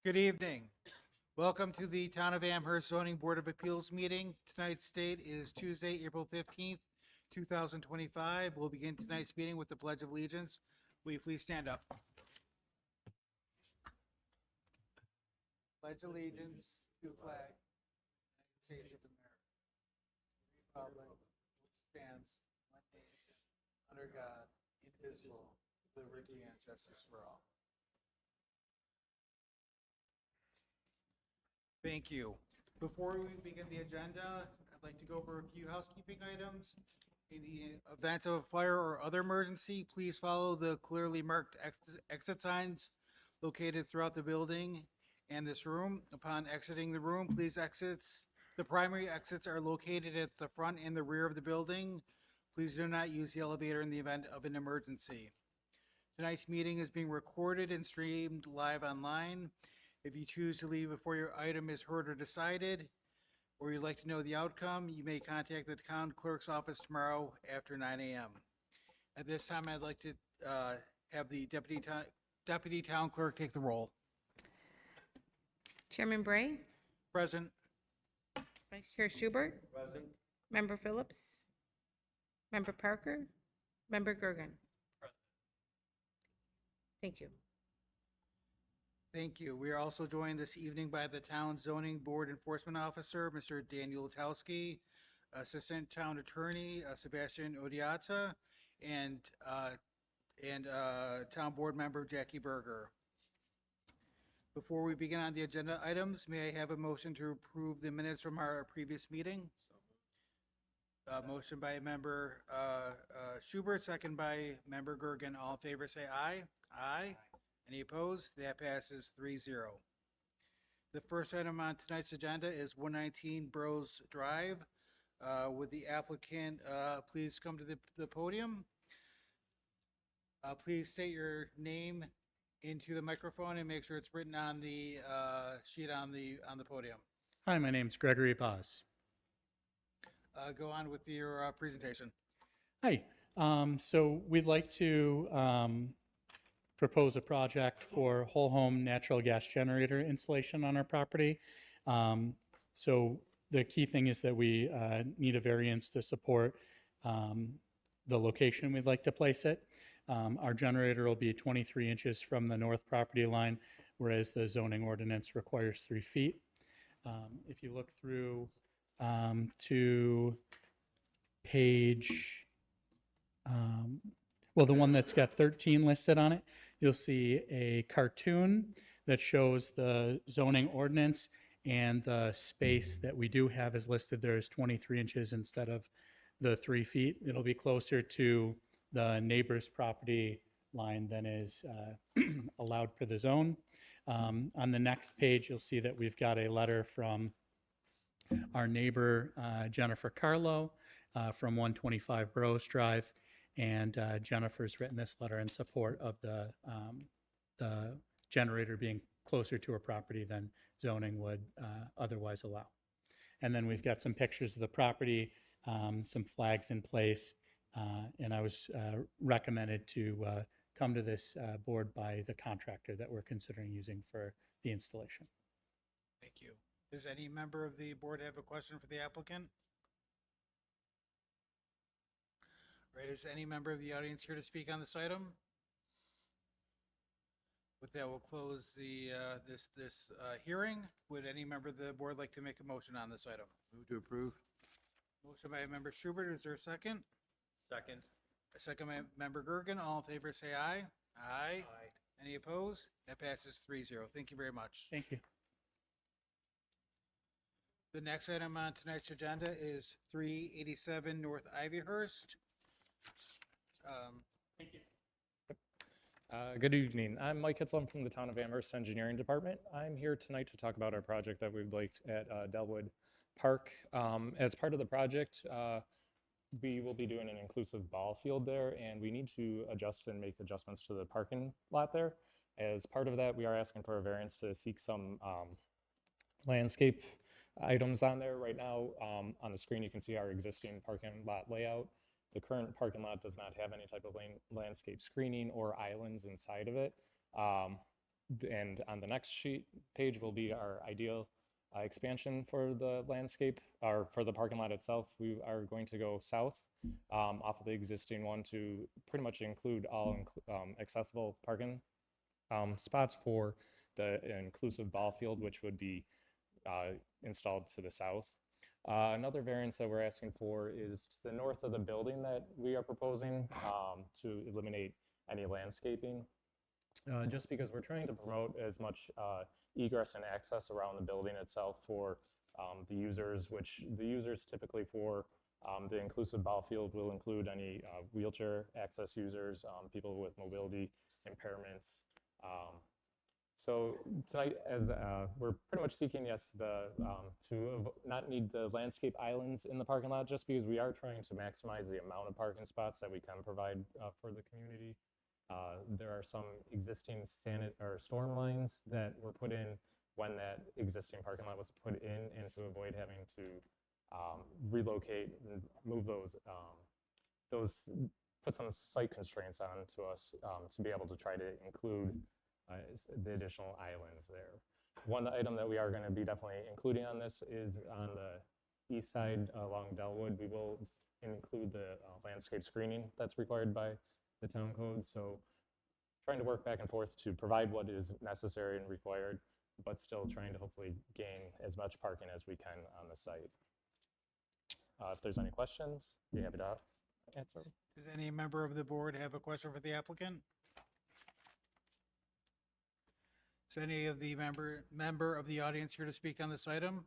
Good evening. Welcome to the Town of Amherst Zoning Board of Appeals meeting. Tonight's date is Tuesday, April 15th, 2025. We'll begin tonight's meeting with the Pledge of Allegiance. Will you please stand up? Pledge allegiance to the flag of the United States of America, the republic which stands one nation under God, indivisible, with liberty and justice for all. Thank you. Before we begin the agenda, I'd like to go over a few housekeeping items. In the event of a fire or other emergency, please follow the clearly marked exit signs located throughout the building and this room. Upon exiting the room, please exits. The primary exits are located at the front and the rear of the building. Please do not use the elevator in the event of an emergency. Tonight's meeting is being recorded and streamed live online. If you choose to leave before your item is heard or decided, or you'd like to know the outcome, you may contact the town clerk's office tomorrow after 9 a.m. At this time, I'd like to have the deputy town clerk take the roll. Chairman Bray, Present. Vice Chair Schubert, Present. Member Phillips, Member Parker, Member Gergen. Thank you. Thank you. We are also joined this evening by the town zoning board enforcement officer, Mr. Daniel Towski, assistant town attorney, Sebastian Odiata, and town board member Jackie Berger. Before we begin on the agenda items, may I have a motion to approve the minutes from our previous meeting? Motion by member Schubert, second by member Gergen. All in favor, say aye. Aye. Any opposed? That passes 3-0. The first item on tonight's agenda is 119 Bros Drive. Would the applicant please come to the podium? Please state your name into the microphone and make sure it's written on the sheet on the podium. Hi, my name's Gregory Paz. Go on with your presentation. Hi. So we'd like to propose a project for whole home natural gas generator installation on our property. So the key thing is that we need a variance to support the location we'd like to place it. Our generator will be 23 inches from the north property line, whereas the zoning ordinance requires 3 feet. If you look through to page, well, the one that's got 13 listed on it, you'll see a cartoon that shows the zoning ordinance, and the space that we do have is listed there as 23 inches instead of the 3 feet. It'll be closer to the neighbor's property line than is allowed per the zone. On the next page, you'll see that we've got a letter from our neighbor, Jennifer Carlo, from 125 Burroughs Drive. And Jennifer's written this letter in support of the generator being closer to her property than zoning would otherwise allow. And then we've got some pictures of the property, some flags in place, and I was recommended to come to this board by the contractor that we're considering using for the installation. Thank you. Does any member of the board have a question for the applicant? Right, is any member of the audience here to speak on this item? With that, we'll close the this hearing. Would any member of the board like to make a motion on this item? Move to approve. Motion by member Schubert. Is there a second? Second. A second by member Gergen. All in favor, say aye. Aye. Aye. Any opposed? That passes 3-0. Thank you very much. Thank you. The next item on tonight's agenda is 387 North Ivyhurst. Thank you. Good evening. I'm Mike Hitzel. I'm from the Town of Amherst Engineering Department. I'm here tonight to talk about our project that we've liked at Delwood Park. As part of the project, we will be doing an inclusive ball field there, and we need to adjust and make adjustments to the parking lot there. As part of that, we are asking for a variance to seek some landscape items on there. Right now, on the screen, you can see our existing parking lot layout. The current parking lot does not have any type of landscape screening or islands inside of it. And on the next sheet page will be our ideal expansion for the landscape, or for the parking lot itself. We are going to go south off of the existing one to pretty much include all accessible parking spots for the inclusive ball field, which would be installed to the south. Another variance that we're asking for is to the north of the building that we are proposing to eliminate any landscaping. Just because we're trying to promote as much egress and access around the building itself for the users, which the users typically for the inclusive ball field will include any wheelchair access users, people with mobility impairments. So tonight, as we're pretty much seeking, yes, to not need the landscape islands in the parking lot, just because we are trying to maximize the amount of parking spots that we can provide for the community. There are some existing storm lines that were put in when that existing parking lot was put in, and to avoid having to relocate and move those put some site constraints on to us to be able to try to include the additional islands there. One item that we are going to be definitely including on this is on the east side along Delwood. We will include the landscape screening that's required by the town code. So trying to work back and forth to provide what is necessary and required, but still trying to hopefully gain as much parking as we can on the site. If there's any questions, be happy to answer. Does any member of the board have a question for the applicant? Is any of the member of the audience here to speak on this item?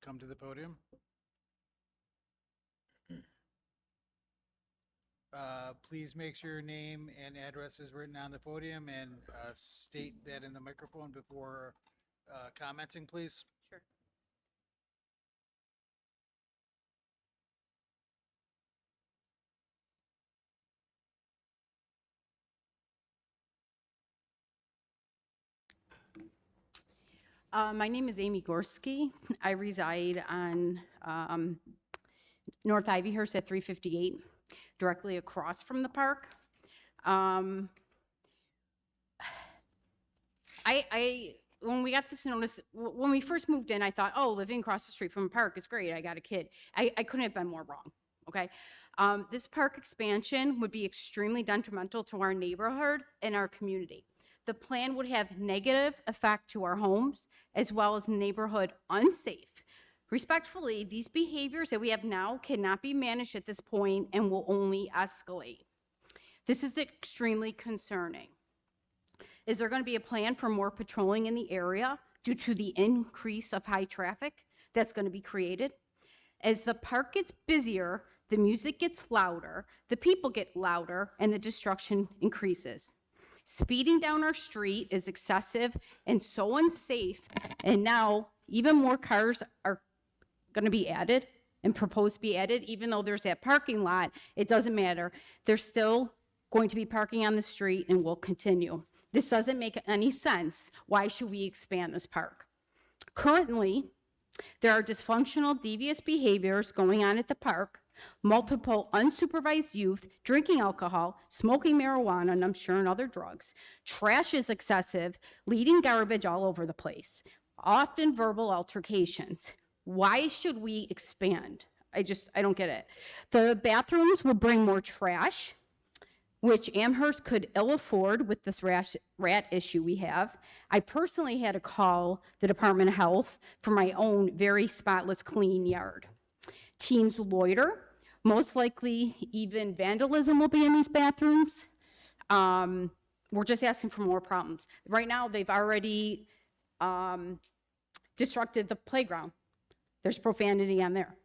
Come to the podium. Please make sure your name and address is written on the podium, and state that in the microphone before commenting, please. Sure. My name is Amy Gorski. I reside on North Ivyhurst at 358, directly across from the park. When we got this notice, when we first moved in, I thought, oh, living across the street from a park is great. I got a kid. I couldn't have been more wrong, okay? This park expansion would be extremely detrimental to our neighborhood and our community. The plan would have negative effect to our homes as well as neighborhood unsafe. Respectfully, these behaviors that we have now cannot be managed at this point and will only escalate. This is extremely concerning. Is there going to be a plan for more patrolling in the area due to the increase of high traffic that's going to be created? As the park gets busier, the music gets louder, the people get louder, and the destruction increases. Speeding down our street is excessive and so unsafe, and now even more cars are going to be added and proposed to be added. Even though there's that parking lot, it doesn't matter. There's still going to be parking on the street and will continue. This doesn't make any sense. Why should we expand this park? Currently, there are dysfunctional, devious behaviors going on at the park. Multiple unsupervised youth drinking alcohol, smoking marijuana, and I'm sure and other drugs. Trash is excessive, leaving garbage all over the place. Often verbal altercations. Why should we expand? I don't get it. The bathrooms will bring more trash, which Amherst could ill afford with this rat issue we have. I personally had to call the Department of Health for my own very spotless, clean yard. Teens loiter. Most likely, even vandalism will be in these bathrooms. We're just asking for more problems. Right now, they've already destructed the playground. There's profanity on there.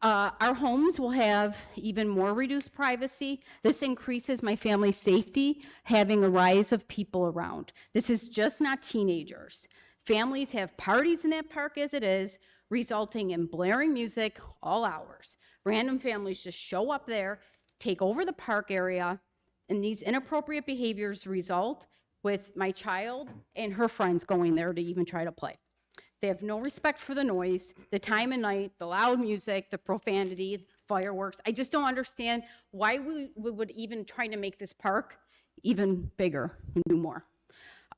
Our homes will have even more reduced privacy. This increases my family's safety, having a rise of people around. This is just not teenagers. Families have parties in that park as it is, resulting in blaring music all hours. Random families just show up there, take over the park area, and these inappropriate behaviors result with my child and her friends going there to even try to play. They have no respect for the noise, the time of night, the loud music, the profanity, fireworks. I just don't understand why we would even try to make this park even bigger and do more.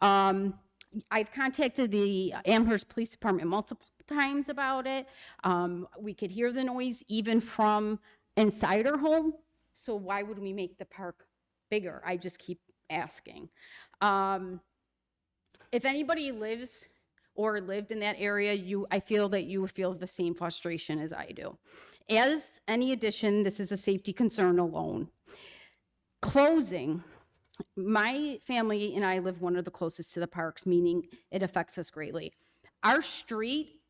I've contacted the Amherst Police Department multiple times about it. We could hear the noise even from inside our home, so why would we make the park bigger? I just keep asking. If anybody lives or lived in that area, I feel that you feel the same frustration as I do. As any addition, this is a safety concern alone. Closing, my family and I live one of the closest to the parks, meaning it affects us greatly. Our street,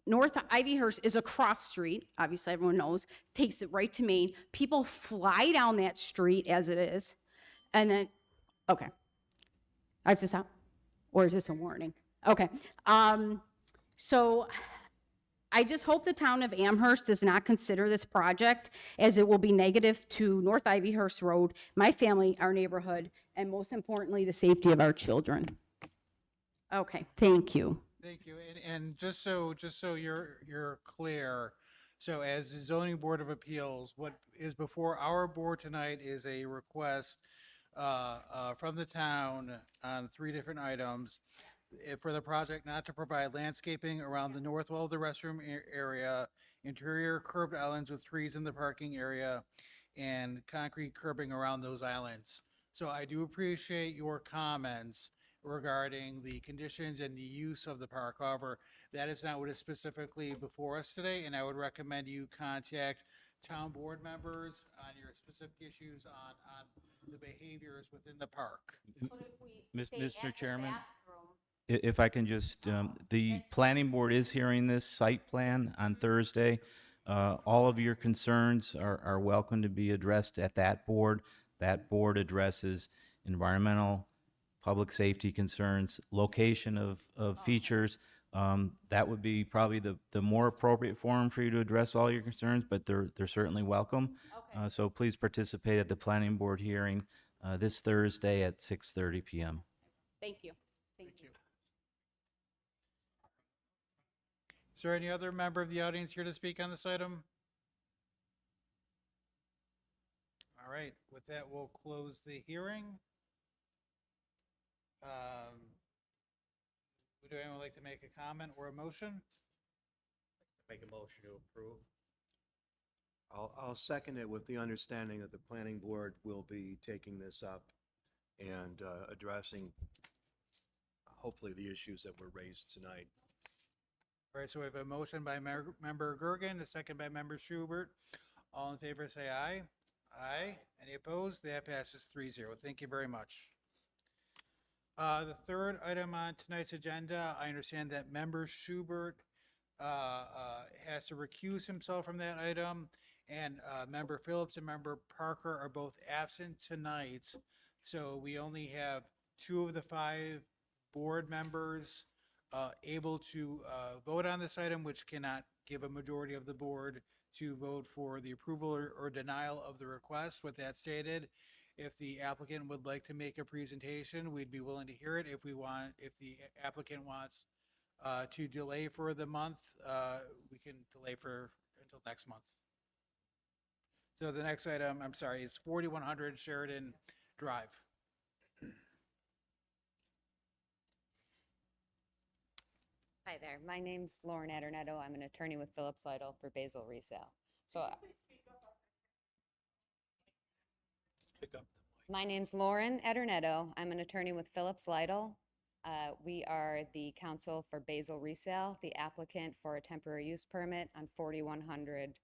North Ivyhurst, is a cross street, obviously everyone knows, takes it right to Main. People fly down that street as it is, and then, okay. I have to stop? Or is this a warning? Okay. So I just hope the town of Amherst does not consider this project, as it will be negative to North Ivyhurst Road, my family, our neighborhood, and most importantly, the safety of our children. Okay, thank you. Thank you. And just so you're clear, so as the zoning board of appeals, what is before our board tonight is a request from the town on 3 different items for the project not to provide landscaping around the north wall of the restroom area, interior curbed islands with trees in the parking area, and concrete curbing around those islands. So I do appreciate your comments regarding the conditions and the use of the park. However, that is not what is specifically before us today, and I would recommend you contact town board members on your specific issues on the behaviors within the park. Mr. Chairman, if I can just, the planning board is hearing this site plan on Thursday. All of your concerns are welcome to be addressed at that board. That board addresses environmental, public safety concerns, location of features. That would be probably the more appropriate forum for you to address all your concerns, but they're certainly welcome. Okay. So please participate at the planning board hearing this Thursday at 6:30 p.m. Thank you. Thank you. Is there any other member of the audience here to speak on this item? All right, with that, we'll close the hearing. Would anyone like to make a comment or a motion? Make a motion to approve. I'll second it with the understanding that the planning board will be taking this up and addressing hopefully the issues that were raised tonight. All right, so we have a motion by member Gergen, a second by member Schubert. All in favor, say aye. Aye. Any opposed? That passes 3-0. Thank you very much. The third item on tonight's agenda, I understand that member Schubert has to recuse himself from that item, and member Phillips and member Parker are both absent tonight. So we only have 2 of the 5 board members able to vote on this item, which cannot give a majority of the board to vote for the approval or denial of the request. With that stated, if the applicant would like to make a presentation, we'd be willing to hear it. If the applicant wants to delay for the month, we can delay until next month. So the next item, I'm sorry, is 4100 Sheridan Drive. Hi there. My name's Lauren Adornetto. I'm an attorney with Phillips Lytle for Basil Resale. So my name's Lauren Adornetto. I'm an attorney with Phillips Lytle. We are the counsel for Basil Resale, the applicant for a temporary use permit on 4100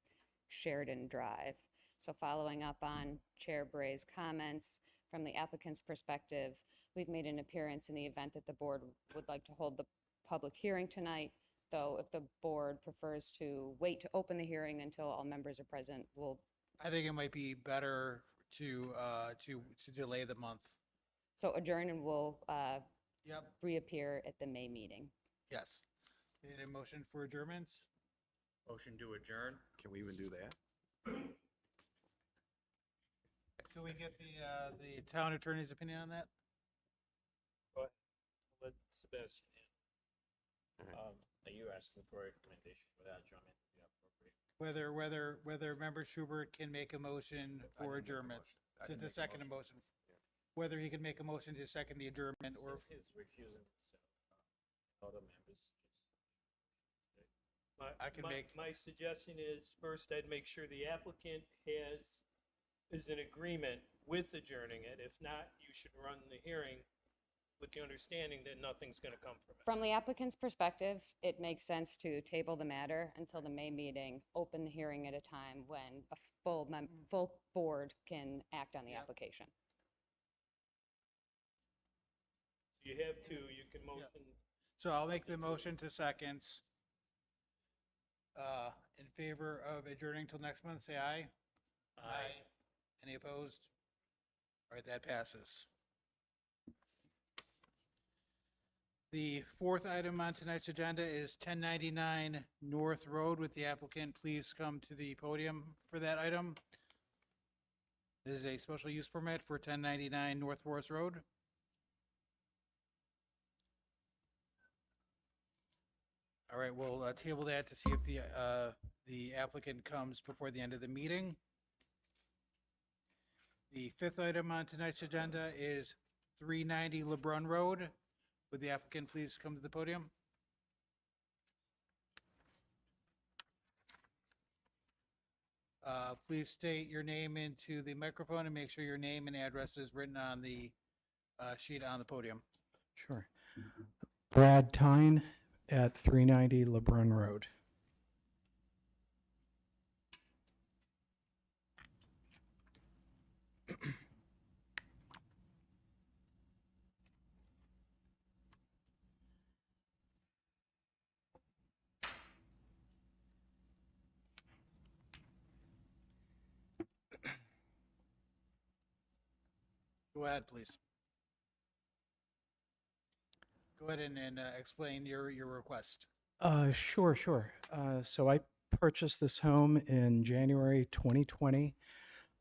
Sheridan Drive. So following up on Chair Bray's comments, from the applicant's perspective, we've made an appearance in the event that the board would like to hold the public hearing tonight, though if the board prefers to wait to open the hearing until all members are present, we'll. I think it might be better to delay the month. So adjourn and we'll Yep, reappear at the May meeting. yes. Need a motion for adjournments? Motion to adjourn. Can we even do that? Can we get the town attorney's opinion on that? Let Sebastian in. Are you asking for a recommendation without John? Whether member Schubert can make a motion for adjournment. I To can the make a second motion. motion. whether he can make a motion to second the adjournment or, Since he's recusing himself, other members just. I can make- My suggestion is, first, I'd make sure the applicant is in agreement with adjourning it. If not, you should run the hearing with the understanding that nothing's going to come from it. From the applicant's perspective, it makes sense to table the matter until the May meeting, open the hearing at a time when a full board can act on the application. You have two, you can motion. so I'll make the motion to second. In favor of adjourning till next month, say aye. Aye. Any opposed? All right, that passes. The fourth item on tonight's agenda is 1099 North Road. Would the applicant please come to the podium for that item? This is a special use permit for 1099 North Forest Road. All right, we'll table that to see if the applicant comes before the end of the meeting. The fifth item on tonight's agenda is 390 LeBrun Road. Would the applicant please come to the podium? Please state your name into the microphone and make sure your name and address is written on the sheet on the podium. Sure. Brad Tyne at 390 LeBrun Road. Go ahead, please. Go ahead and explain your request. Sure. So I purchased this home in January 2020.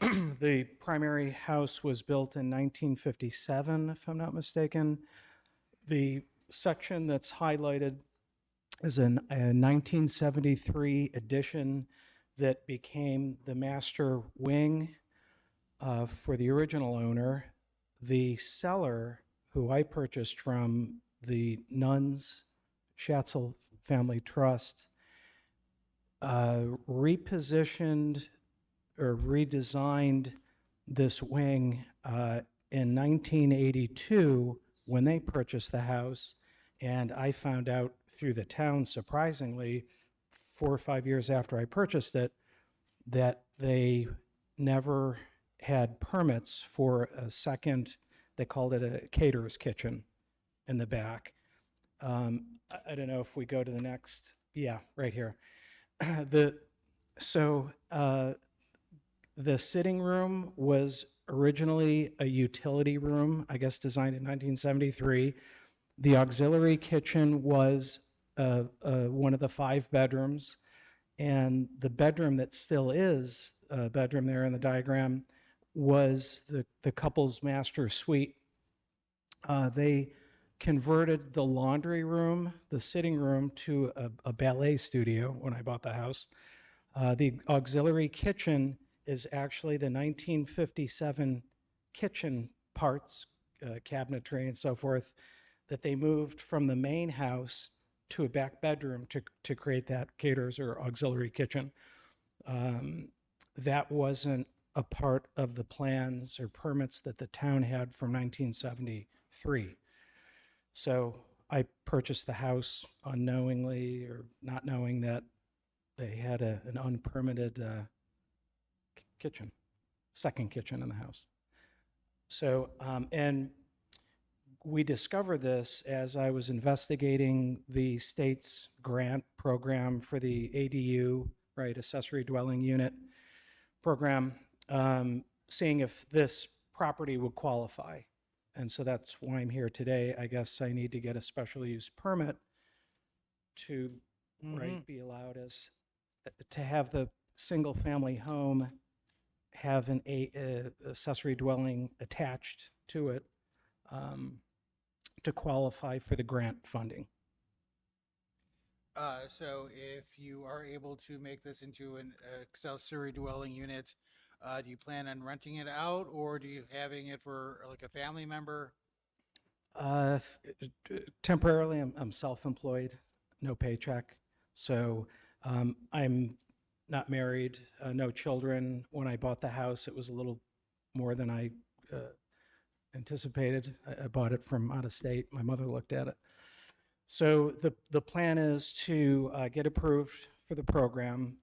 The primary house was built in 1957, if I'm not mistaken. The section that's highlighted is a 1973 addition that became the master wing for the original owner. The seller, who I purchased from, the Nuns Schatzel Family Trust, repositioned or redesigned this wing in 1982 when they purchased the house. And I found out through the town, surprisingly, 4 or 5 years after I purchased it, that they never had permits for a second, they called it a caterer's kitchen in the back. I don't know if we go to the next, yeah, right here. The sitting room was originally a utility room, I guess designed in 1973. The auxiliary kitchen was one of the 5 bedrooms, and the bedroom that still is a bedroom there in the diagram was the couple's master suite. They converted the laundry room, the sitting room, to a ballet studio when I bought the house. The auxiliary kitchen is actually the 1957 kitchen parts, cabinetry and so forth, that they moved from the main house to a back bedroom to create that caterer's or auxiliary kitchen. That wasn't a part of the plans or permits that the town had from 1973. So I purchased the house unknowingly or not knowing that they had an unpermitted kitchen, second kitchen in the house. So, and we discovered this as I was investigating the state's grant program for the ADU, right, accessory dwelling unit program, seeing if this property would qualify. And so that's why I'm here today. I guess I need to get a special use permit to, right, be allowed to have the single family home have an accessory dwelling attached to it to qualify for the grant funding. So if you are able to make this into an accessory dwelling unit, Do you plan on renting it out, or do you having it for like a family member? Uh, Temporarily, I'm self-employed, no paycheck. So I'm not married, no children. When I bought the house, it was a little more than I anticipated. I bought it from out of state. My mother looked at it. So the plan is to get approved for the program.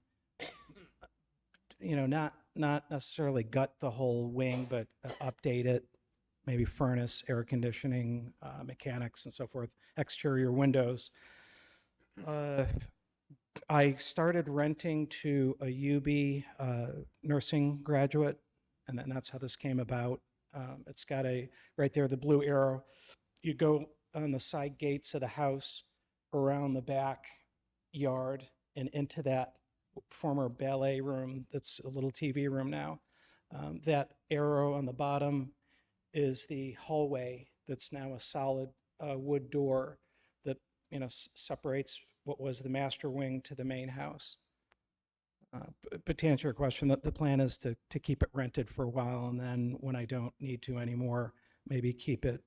Not necessarily gut the whole wing, but update it, maybe furnace, air conditioning, mechanics, and so forth, exterior windows. I started renting to a UB nursing graduate, and then that's how this came about. It's got right there, the blue arrow. You go on the side gates of the house, around the back yard, and into that former ballet room that's a little TV room now. That arrow on the bottom is the hallway that's now a solid wood door that separates what was the master wing to the main house. But to answer your question, the plan is to keep it rented for a while, and then when I don't need to anymore, maybe keep it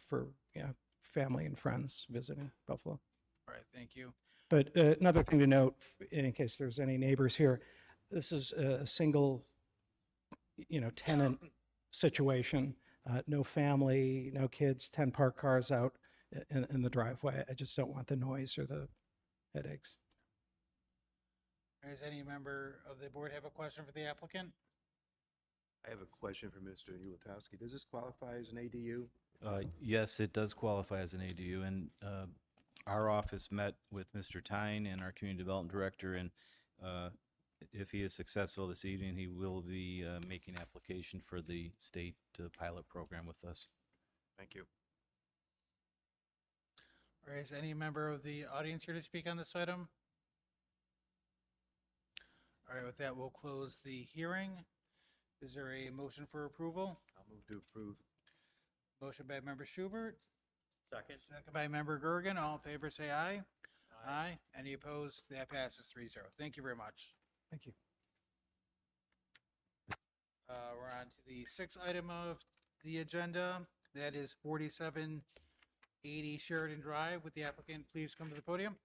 for family and friends visiting Buffalo. All right, thank you. But another thing to note, in case there's any neighbors here, this is a single, tenant situation. No family, no kids, 10 parked cars out in the driveway. I just don't want the noise or the headaches. Does any member of the board have a question for the applicant? I have a question for Mr. Ulatowski. Does this qualify as an ADU? Yes, it does qualify as an ADU, and our office met with Mr. Tyne and our community development director, and if he is successful this evening, he will be making application for the state pilot program with us. Thank you. Or is any member of the audience here to speak on this item? All right, with that, we'll close the hearing. Is there a motion for approval? I'll move to approve. Motion by member Schubert, Second. second by member Gergen. All in favor, say aye. Aye. Any opposed? That passes 3-0. Thank you very much. Thank you. We're on to the sixth item of the agenda. That is 4780 Sheridan Drive. Would the applicant please come to the podium?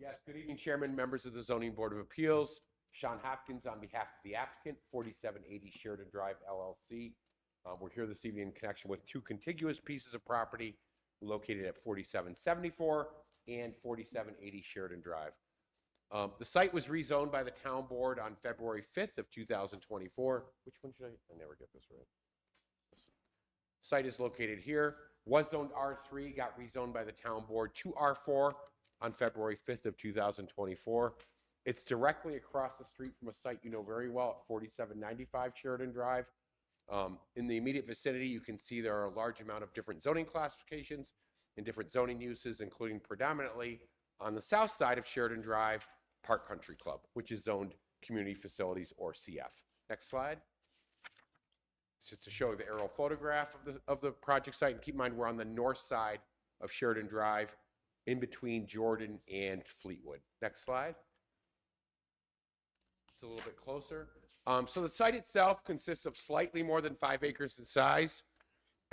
Yes, good evening, Chairman, members of the Zoning Board of Appeals. Sean Hopkins on behalf of the applicant, 4780 Sheridan Drive LLC. We're here this evening in connection with two contiguous pieces of property located at 4774 and 4780 Sheridan Drive. The site was rezoned by the town board on February 5th of 2024. Which one should I never get this right. Site is located here. Was zoned R3, got rezoned by the town board to R4 on February 5th of 2024. It's directly across the street from a site you know very well at 4795 Sheridan Drive. In the immediate vicinity, you can see there are a large amount of different zoning classifications and different zoning uses, including predominantly on the south side of Sheridan Drive, Park Country Club, which is zoned Community Facilities or CF. Next slide. It's just to show the aerial photograph of the project site. And keep in mind, we're on the north side of Sheridan Drive, in between Jordan and Fleetwood. Next slide. It's a little bit closer. So the site itself consists of slightly more than 5 acres in size.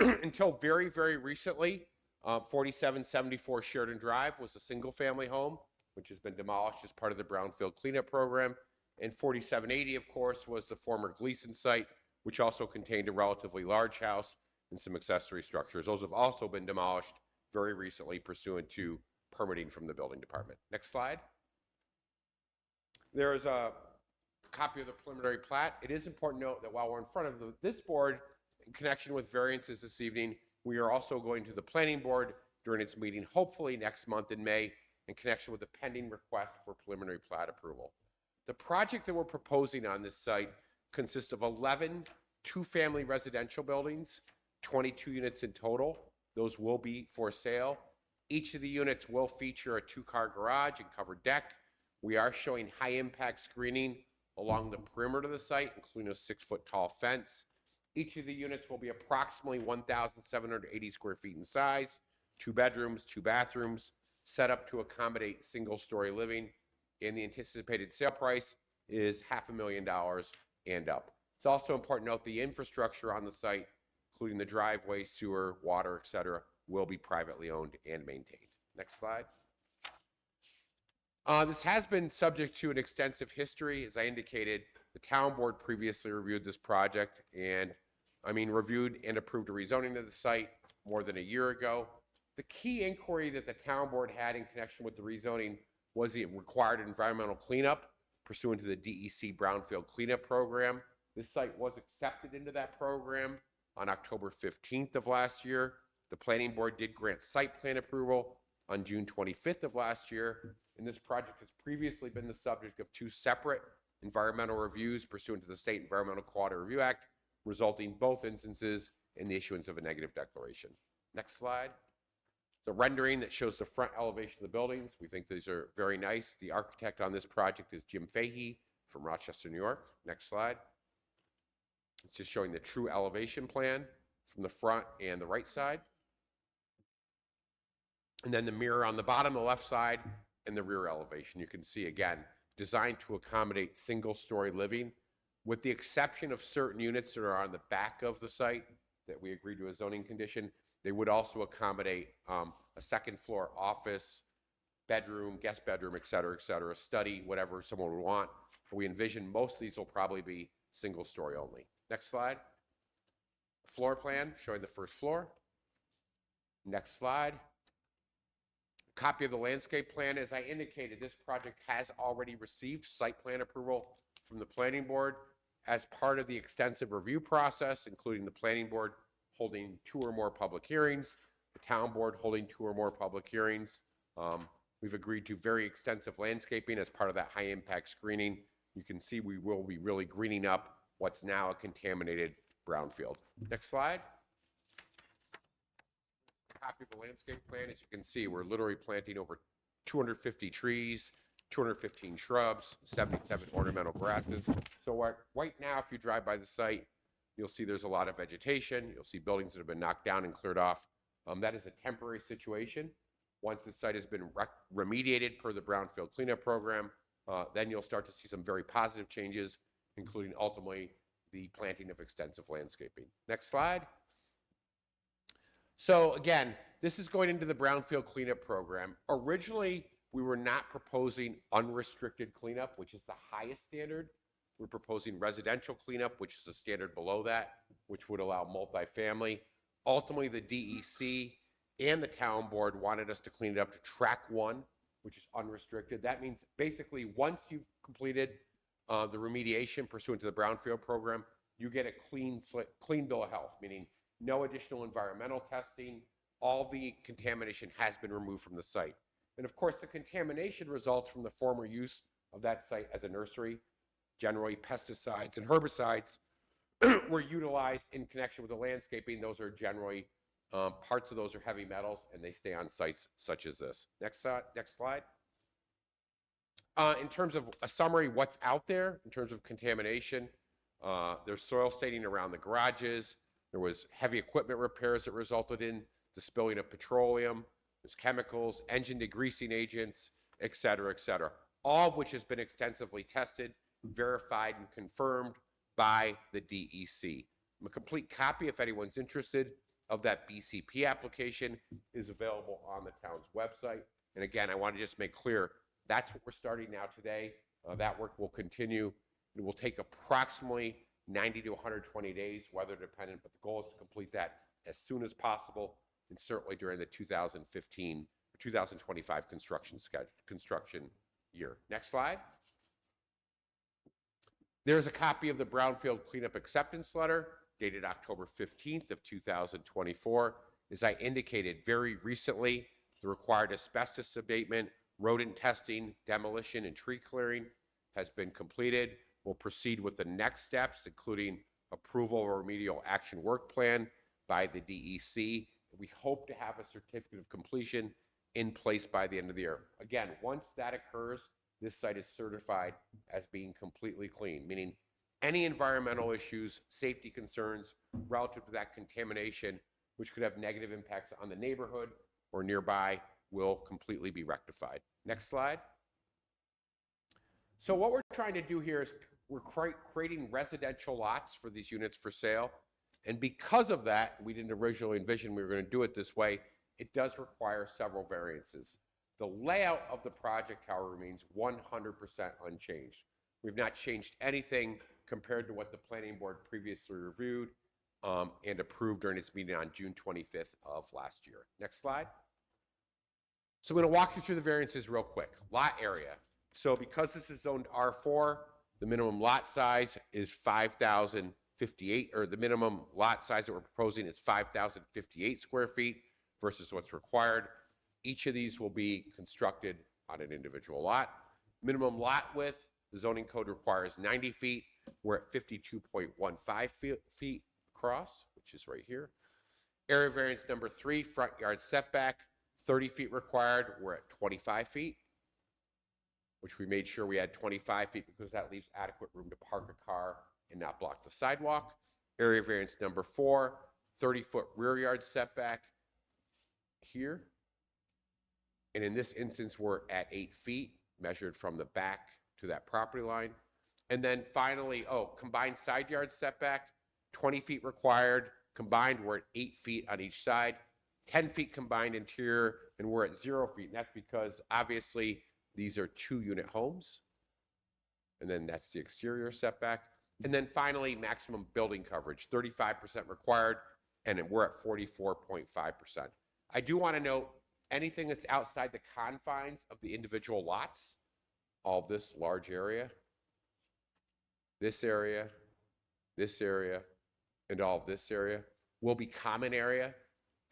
Until very, very recently, 4774 Sheridan Drive was a single-family home, which has been demolished as part of the Brownfield Cleanup Program. And 4780, of course, was the former Gleason site, which also contained a relatively large house and some accessory structures. Those have also been demolished very recently pursuant to permitting from the building department. Next slide. There is a copy of the preliminary plat. It is important to note that while we're in front of this board in connection with variances this evening, we are also going to the planning board during its meeting, hopefully next month in May, in connection with the pending request for preliminary plat approval. The project that we're proposing on this site consists of 11 two-family residential buildings, 22 units in total. Those will be for sale. Each of the units will feature a 2-car garage and covered deck. We are showing high-impact screening along the perimeter of the site, including a 6-foot-tall fence. Each of the units will be approximately 1,780 square feet in size, 2 bedrooms, 2 bathrooms, set up to accommodate single-story living, and the anticipated sale price is $500,000 and up. It's also important to note the infrastructure on the site, including the driveway, sewer, water, et cetera, will be privately owned and maintained. Next slide. This has been subject to an extensive history. As I indicated, the town board previously reviewed this project and, reviewed and approved a rezoning of the site more than a year ago. The key inquiry that the town board had in connection with the rezoning was the required environmental cleanup pursuant to the DEC Brownfield Cleanup Program. This site was accepted into that program on October 15th of last year. The planning board did grant site plan approval on June 25th of last year, and this project has previously been the subject of 2 separate environmental reviews pursuant to the State Environmental Quality Review Act, resulting both instances in the issuance of a negative declaration. Next slide. The rendering that shows the front elevation of the buildings. We think these are very nice. The architect on this project is Jim Fahey from Rochester, New York. Next slide. It's just showing the true elevation plan from the front and the right side. And then the mirror on the bottom, the left side, and the rear elevation. You can see, again, designed to accommodate single-story living, with the exception of certain units that are on the back of the site that we agreed to a zoning condition. They would also accommodate a second-floor office, bedroom, guest bedroom, et cetera, study, whatever someone would want. But we envision most of these will probably be single-story only. Next slide. Floor plan showing the first floor. Next slide. Copy of the landscape plan. As I indicated, this project has already received site plan approval from the planning board as part of the extensive review process, including the planning board holding 2 or more public hearings, the town board holding 2 or more public hearings. We've agreed to very extensive landscaping as part of that high impact screening. You can see we will be really greening up what's now a contaminated brownfield. Next slide. Copy of the landscape plan. As you can see, we're literally planting over 250 trees, 215 shrubs, 77 ornamental grasses. So right now, if you drive by the site, you'll see there's a lot of vegetation. You'll see buildings that have been knocked down and cleared off. That is a temporary situation. Once the site has been remediated per the Brownfield Cleanup Program, then you'll start to see some very positive changes, including ultimately the planting of extensive landscaping. Next slide. So again, this is going into the Brownfield Cleanup Program. Originally, we were not proposing unrestricted cleanup, which is the highest standard. We're proposing residential cleanup, which is a standard below that, which would allow multifamily. Ultimately, the DEC and the town board wanted us to clean it up to track 1, which is unrestricted. That means basically once you've completed the remediation pursuant to the Brownfield program, you get a clean bill of health, meaning no additional environmental testing. All the contamination has been removed from the site. And of course, the contamination results from the former use of that site as a nursery. Generally, pesticides and herbicides were utilized in connection with the landscaping. Those are generally, parts of those are heavy metals, and they stay on sites such as this. Next slide. In terms of a summary, what's out there in terms of contamination, there's soil staining around the garages. There was heavy equipment repairs that resulted in the spilling of petroleum. There's chemicals, engine degreasing agents, et cetera, all of which has been extensively tested, verified, and confirmed by the DEC. A complete copy, if anyone's interested, of that BCP application is available on the town's website. And again, I want to just make clear, that's what we're starting now today. That work will continue. It will take approximately 90 to 120 days, weather dependent, but the goal is to complete that as soon as possible, and certainly during the 2015 or 2025 construction year. Next slide. There's a copy of the Brownfield Cleanup Acceptance Letter dated October 15th of 2024. As I indicated, very recently, the required asbestos abatement, rodent testing, demolition, and tree clearing has been completed. We'll proceed with the next steps, including approval of a remedial action work plan by the DEC. We hope to have a certificate of completion in place by the end of the year. Again, once that occurs, this site is certified as being completely clean, meaning any environmental issues, safety concerns relative to that contamination, which could have negative impacts on the neighborhood or nearby will completely be rectified. Next slide. So what we're trying to do here is we're creating residential lots for these units for sale. And because of that, we didn't originally envision we were going to do it this way. It does require several variances. The layout of the project, however, remains 100% unchanged. We've not changed anything compared to what the planning board previously reviewed and approved during its meeting on June 25th of last year. Next slide. So I'm going to walk you through the variances real quick. Lot area. So because this is zoned R4, the minimum lot size is 5,058, or the minimum lot size that we're proposing is 5,058 square feet versus what's required. Each of these will be constructed on an individual lot. Minimum lot width, the zoning code requires 90 feet. We're at 52.15 feet across, which is right here. Area variance number 3, front yard setback, 30 feet required. We're at 25 feet, which we made sure we had 25 feet because that leaves adequate room to park a car and not block the sidewalk. Area variance number 4, 30-foot rear yard setback here. And in this instance, we're at 8 feet, measured from the back to that property line. And then finally, combined side yard setback, 20 feet required. Combined, we're at 8 feet on each side. 10 feet combined interior, and we're at 0 feet. And that's because, obviously, these are 2-unit homes. And then that's the exterior setback. And then finally, maximum building coverage, 35% required, and we're at 44.5%. I do want to note, anything that's outside the confines of the individual lots, all of this large area, this area, and all of this area will be common area,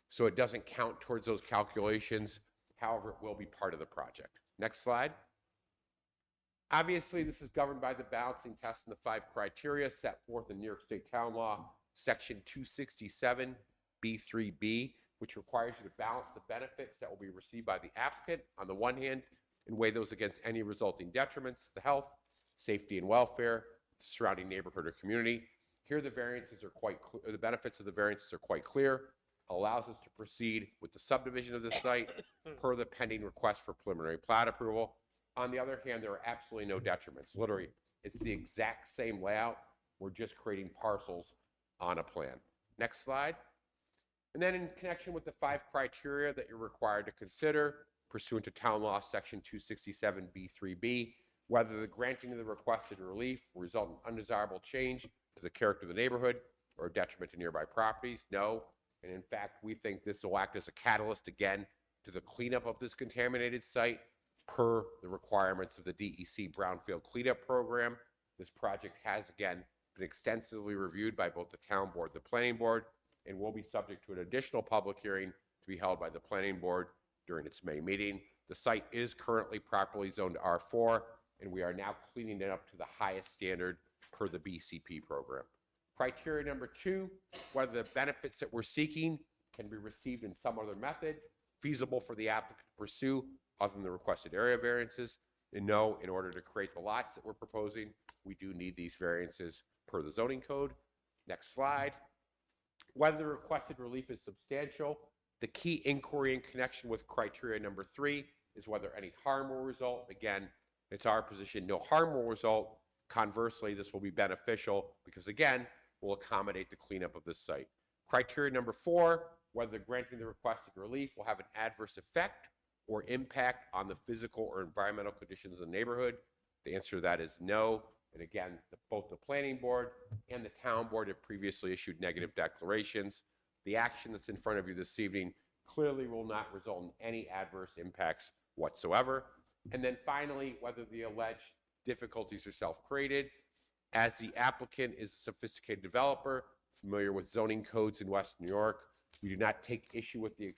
so it doesn't count towards those calculations. However, it will be part of the project. Next slide. Obviously, this is governed by the balancing test and the 5 criteria set forth in New York State Town Law, Section 267, B3B, which requires you to balance the benefits that will be received by the applicant on the one hand and weigh those against any resulting detriments to the health, safety, and welfare, the surrounding neighborhood or community. Here, the variances are quite clear, the benefits of the variances are quite clear. Allows us to proceed with the subdivision of the site per the pending request for preliminary plat approval. On the other hand, there are absolutely no detriments. Literally, it's the exact same layout. We're just creating parcels on a plan. Next slide. And then in connection with the 5 criteria that you're required to consider pursuant to Town Law Section 267B3B, whether the granting of the requested relief will result in undesirable change to the character of the neighborhood or a detriment to nearby properties, no. And in fact, we think this will act as a catalyst again to the cleanup of this contaminated site per the requirements of the DEC Brownfield Cleanup Program. This project has again been extensively reviewed by both the town board and the planning board, and will be subject to an additional public hearing to be held by the planning board during its May meeting. The site is currently properly zoned R4, and we are now cleaning it up to the highest standard per the BCP program. Criteria number 2, whether the benefits that we're seeking can be received in some other method feasible for the applicant to pursue other than the requested area variances. And no, in order to create the lots that we're proposing, we do need these variances per the zoning code. Next slide. Whether the requested relief is substantial, the key inquiry in connection with criteria number 3 is whether any harm will result. Again, it's our position no harm will result. Conversely, this will be beneficial because, again, will accommodate the cleanup of this site. Criteria number 4, whether granting the requested relief will have an adverse effect or impact on the physical or environmental conditions of the neighborhood. The answer to that is no. And again, both the planning board and the town board have previously issued negative declarations. The action that's in front of you this evening clearly will not result in any adverse impacts whatsoever. And then finally, whether the alleged difficulties are self-created. As the applicant is a sophisticated developer, familiar with zoning codes in West New York, we do not take issue with the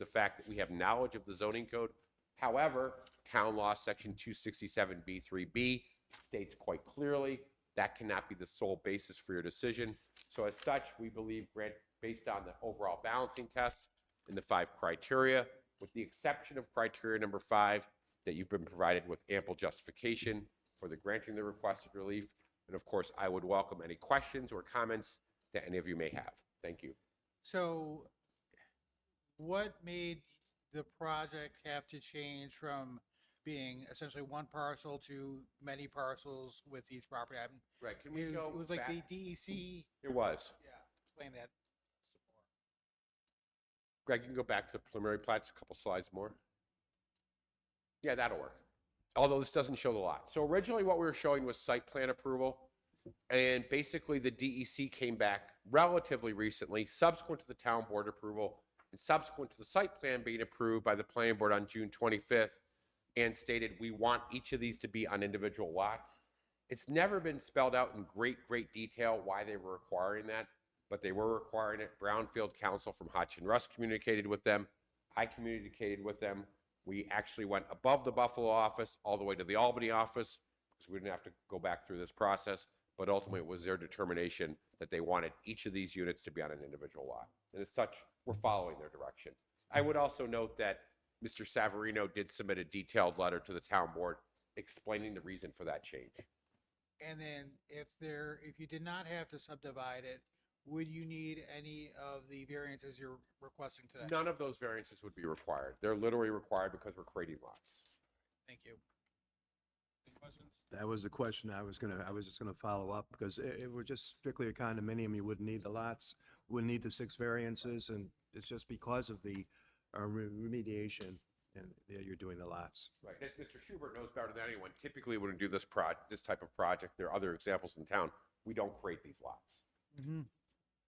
fact that we have knowledge of the zoning code. However, Town Law Section 267B3B states quite clearly that cannot be the sole basis for your decision. So as such, we believe, based on the overall balancing test and the 5 criteria, with the exception of criteria number 5, that you've been provided with ample justification for the granting the requested relief. And of course, I would welcome any questions or comments that any of you may have. Thank you. So what made the project have to change from being essentially one parcel to many parcels with each property? I mean, Right, can we it go was, it was like the back? DEC. It was. Yeah, explain that. Greg, you can go back to the preliminary plats, a couple slides more. Yeah, that'll work. Although this doesn't show the lot. So originally what we were showing was site plan approval. And basically the DEC came back relatively recently, subsequent to the town board approval and subsequent to the site plan being approved by the planning board on June 25th, and stated we want each of these to be on individual lots. It's never been spelled out in great detail why they were requiring that, but they were requiring it. Brownfield Council from Hodgson Russ communicated with them. I communicated with them. We actually went above the Buffalo office all the way to the Albany office, because we didn't have to go back through this process, but ultimately it was their determination that they wanted each of these units to be on an individual lot. And as such, we're following their direction. I would also note that Mr. Savarino did submit a detailed letter to the town board explaining the reason for that change. And then if you did not have to subdivide it, would you need any of the variances you're requesting today? None of those variances would be required. They're literally required because we're creating lots. Thank you. Any questions? That was the question I was just gonna follow up, because it were just strictly a condominium, you wouldn't need the lots, wouldn't need the 6 variances, and it's just because of the remediation and that you're doing the lots. Right. As Mr. Schubert knows better than anyone, typically when we do this type of project, there are other examples in town, we don't create these lots. Mm-hmm.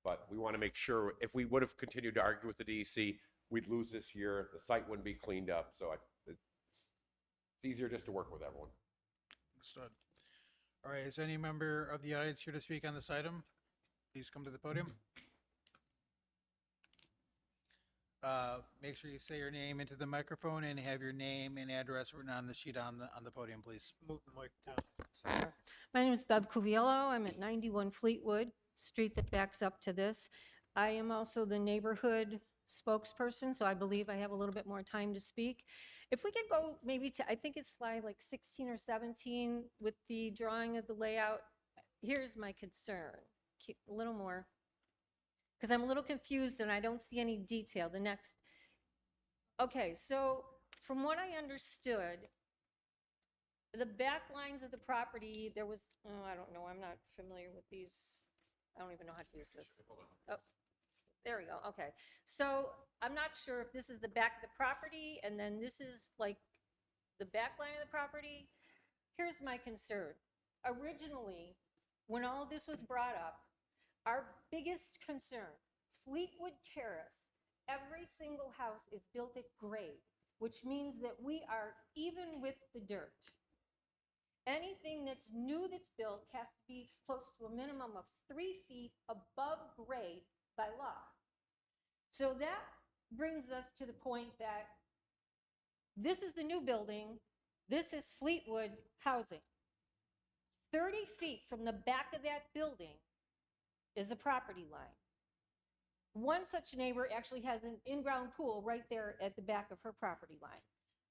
But we want to make sure, if we would have continued to argue with the DEC, we'd lose this year, the site wouldn't be cleaned up, so it's easier just to work with everyone. Understood. All right, is any member of the audience here to speak on this item? Please come to the podium. Make sure you say your name into the microphone and have your name and address written on the sheet on the podium, please. Move the mic down. My name is Bev Cuviello. I'm at 91 Fleetwood Street that backs up to this. I am also the neighborhood spokesperson, so I believe I have a little bit more time to speak. If we could go maybe to, I think it's slide like 16 or 17 with the drawing of the layout. Here's my concern. Keep a little more, because I'm a little confused and I don't see any detail. The next. Okay, so from what I understood, the back lines of the property, there was, oh, I don't know, I'm not familiar with these. I don't even know how to use this. Oh, there we go, okay. So I'm not sure if this is the back of the property and then this is like the back line of the property. Here's my concern. Originally, when all this was brought up, our biggest concern, Fleetwood Terrace, every single house is built at grade, which means that we are even with the dirt. Anything that's new that's built has to be close to a minimum of 3 feet above grade by law. So that brings us to the point that this is the new building, this is Fleetwood housing. 30 feet from the back of that building is a property line. One such neighbor actually has an in-ground pool right there at the back of her property line.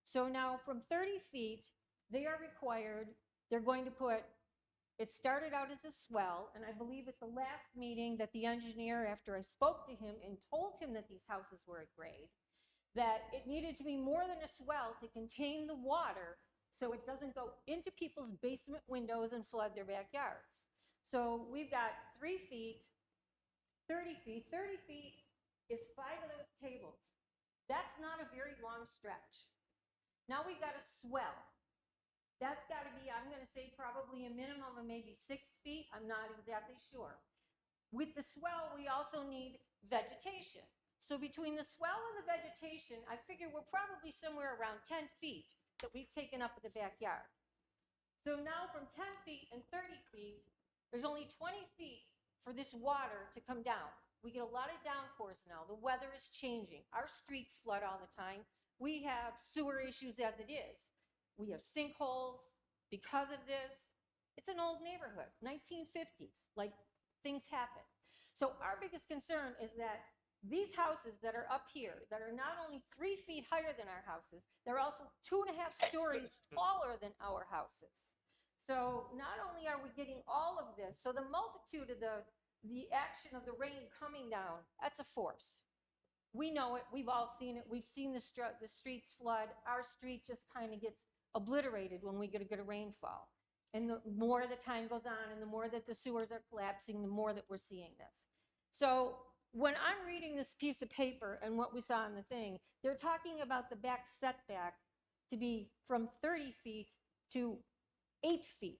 So now from 30 feet, they are required, they're going to put, it started out as a swell, and I believe at the last meeting that the engineer, after I spoke to him and told him that these houses were at grade, that it needed to be more than a swell to contain the water so it doesn't go into people's basement windows and flood their backyards. So we've got 3 feet, 30 feet. 30 feet is 5 of those tables. That's not a very long stretch. Now we've got a swell. That's got to be, I'm going to say probably a minimum of maybe 6 feet. I'm not exactly sure. With the swell, we also need vegetation. So between the swell and the vegetation, I figure we're probably somewhere around 10 feet that we've taken up in the backyard. So now from 10 feet and 30 feet, there's only 20 feet for this water to come down. We get a lot of downpours now. The weather is changing. Our streets flood all the time. We have sewer issues as it is. We have sinkholes because of this. It's an old neighborhood, 1950s, like things happen. So our biggest concern is that these houses that are up here, that are not only 3 feet higher than our houses, they're also 2.5 stories taller than our houses. So not only are we getting all of this, so the multitude of the action of the rain coming down, that's a force. We know it, we've all seen it, we've seen the streets flood. Our street just kind of gets obliterated when we get a rainfall. And the more the time goes on and the more that the sewers are collapsing, the more that we're seeing this. So when I'm reading this piece of paper and what we saw in the thing, they're talking about the back setback to be from 30 feet to 8 feet.